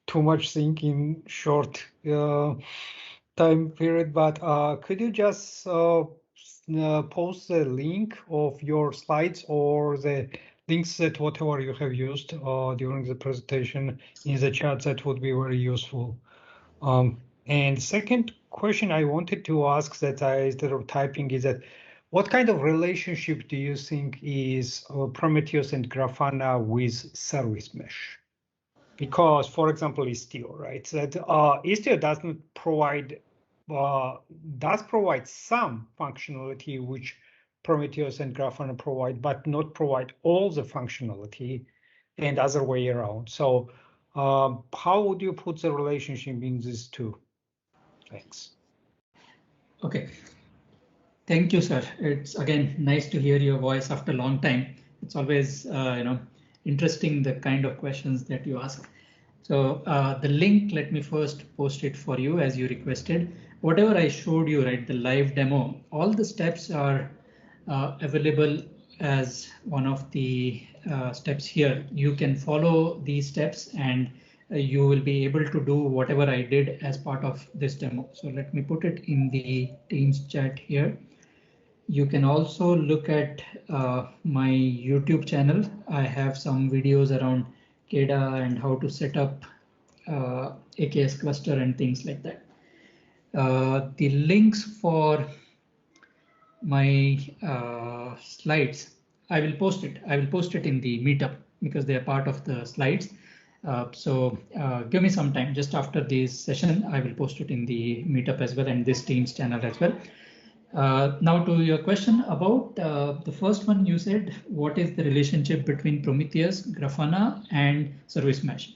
Too much thinking, short time period. But could you just post the link of your slides or the links that whatever you have used during the presentation in the chat? That would be very useful. And second question I wanted to ask that instead of typing is that what kind of relationship do you think is Prometheus and Grafana with Service Mesh? Because, for example, Istio, right? That Istio doesn't provide, does provide some functionality which Prometheus and Grafana provide, but not provide all the functionality and other way around. So how would you put the relationship in these two? Thanks. Okay. Thank you, sir. It's again nice to hear your voice after a long time. It's always interesting the kind of questions that you ask. So the link, let me first post it for you as you requested. Whatever I showed you, right, the live demo, all the steps are available as one of the steps here. You can follow these steps and you will be able to do whatever I did as part of this demo. So let me put it in the Teams chat here. You can also look at my YouTube channel. I have some videos around KEDA and how to set up AKS cluster and things like that. The links for my slides, I will post it. I will post it in the meetup because they are part of the slides. So give me some time. Just after this session, I will post it in the meetup as well and this Teams channel as well. Now to your question about the first one, you said, what is the relationship between Prometheus, Grafana, and Service Mesh?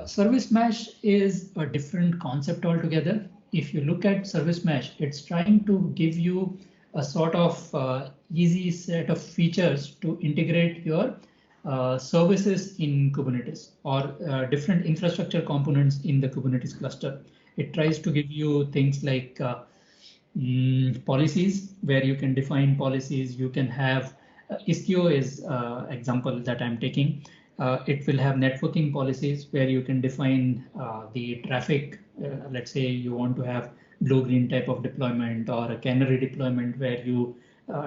Service Mesh is a different concept altogether. If you look at Service Mesh, it's trying to give you a sort of easy set of features to integrate your services in Kubernetes or different infrastructure components in the Kubernetes cluster. It tries to give you things like policies where you can define policies. You can have Istio is example that I'm taking. It will have networking policies where you can define the traffic. Let's say you want to have blue-green type of deployment or a canary deployment where you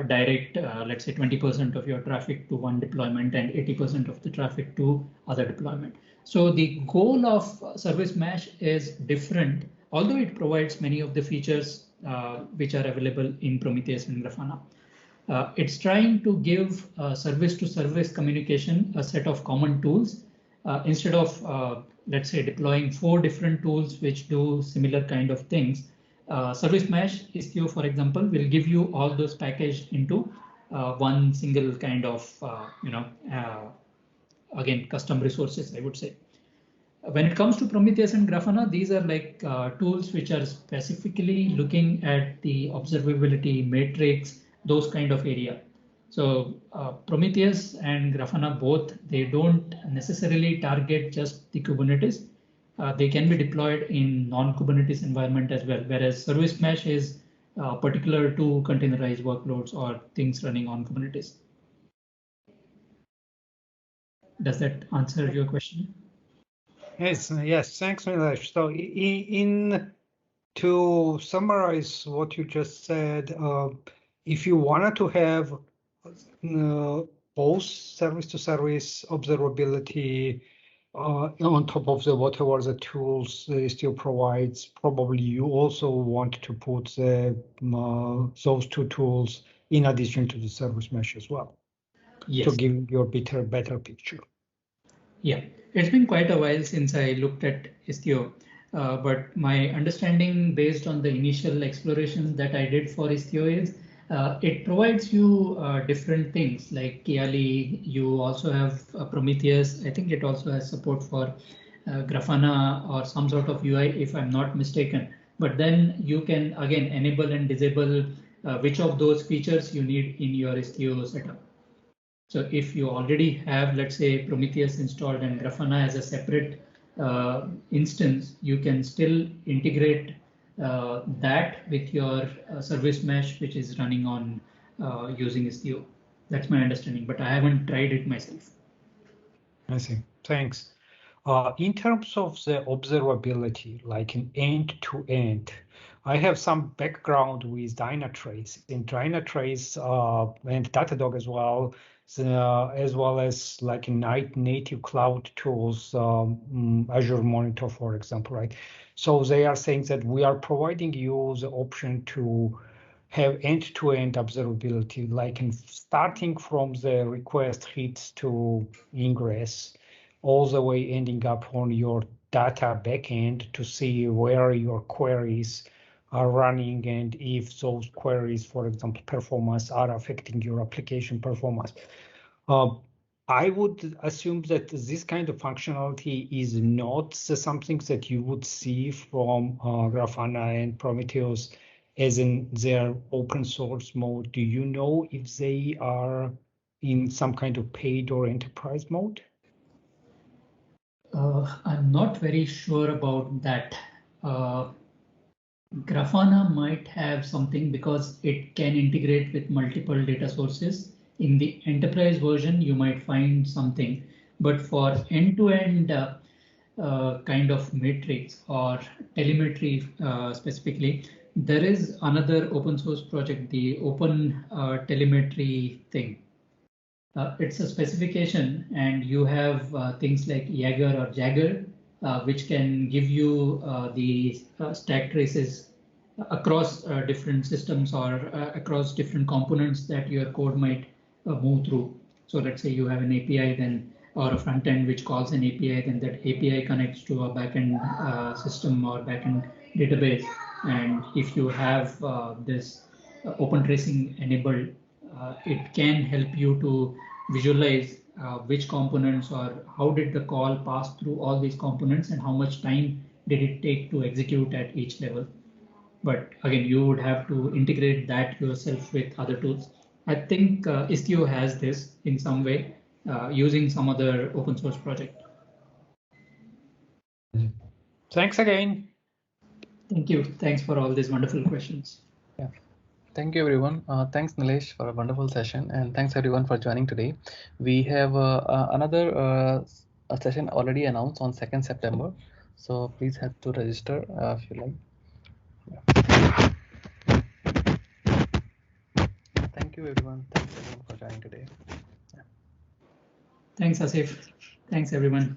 direct, let's say 20% of your traffic to one deployment and 80% of the traffic to other deployment. So the goal of Service Mesh is different, although it provides many of the features which are available in Prometheus and Grafana. It's trying to give service-to-service communication a set of common tools instead of, let's say, deploying 4 different tools which do similar kind of things. Service Mesh, Istio, for example, will give you all those packaged into one single kind of, again, custom resources, I would say. When it comes to Prometheus and Grafana, these are like tools which are specifically looking at the observability matrix, those kind of area. So Prometheus and Grafana both, they don't necessarily target just the Kubernetes. They can be deployed in non-Kubernetes environment as well, whereas Service Mesh is particular to containerized workloads or things running on Kubernetes. Does that answer your question? Yes, thanks, Nilesh. So to summarize what you just said, if you wanted to have both service-to-service observability on top of the whatever the tools Istio provides. Probably you also want to put those two tools in addition to the service mesh as well. Yes. To give you a better picture. Yeah, it's been quite a while since I looked at Istio, but my understanding based on the initial explorations that I did for Istio is it provides you different things like Kiali. You also have Prometheus. I think it also has support for Grafana or some sort of UI, if I'm not mistaken. But then you can again enable and disable which of those features you need in your Istio setup. So if you already have, let's say, Prometheus installed and Grafana as a separate instance, you can still integrate that with your service mesh, which is running on using Istio. That's my understanding, but I haven't tried it myself. I see. Thanks. In terms of the observability, like an end-to-end, I have some background with Dynatrace. In Dynatrace and Datadog as well as like native cloud tools, Azure Monitor, for example, right? So they are saying that we are providing you the option to have end-to-end observability, like starting from the request hits to ingress, all the way ending up on your data backend to see where your queries are running and if those queries, for example, performance are affecting your application performance. I would assume that this kind of functionality is not something that you would see from Grafana and Prometheus as in their open source mode. Do you know if they are in some kind of paid or enterprise mode? I'm not very sure about that. Grafana might have something because it can integrate with multiple data sources. In the enterprise version, you might find something, but for end-to-end kind of metrics or telemetry specifically, there is another open source project, the Open Telemetry thing. It's a specification, and you have things like Jaeger or Jagger, which can give you the stack traces across different systems or across different components that your code might move through. So let's say you have an API then or a front end which calls an API, then that API connects to a backend system or backend database. And if you have this open tracing enabled, it can help you to visualize which components or how did the call pass through all these components and how much time did it take to execute at each level. But again, you would have to integrate that yourself with other tools. I think Istio has this in some way using some other open source project. Thanks again. Thank you. Thanks for all these wonderful questions. Yeah. Thank you, everyone. Thanks, Nilesh, for a wonderful session. And thanks, everyone, for joining today. We have another session already announced on 2nd September. So please have to register if you like. Yeah. Thank you, everyone. Thanks, everyone, for joining today. Yeah. Thanks, Asif. Thanks, everyone.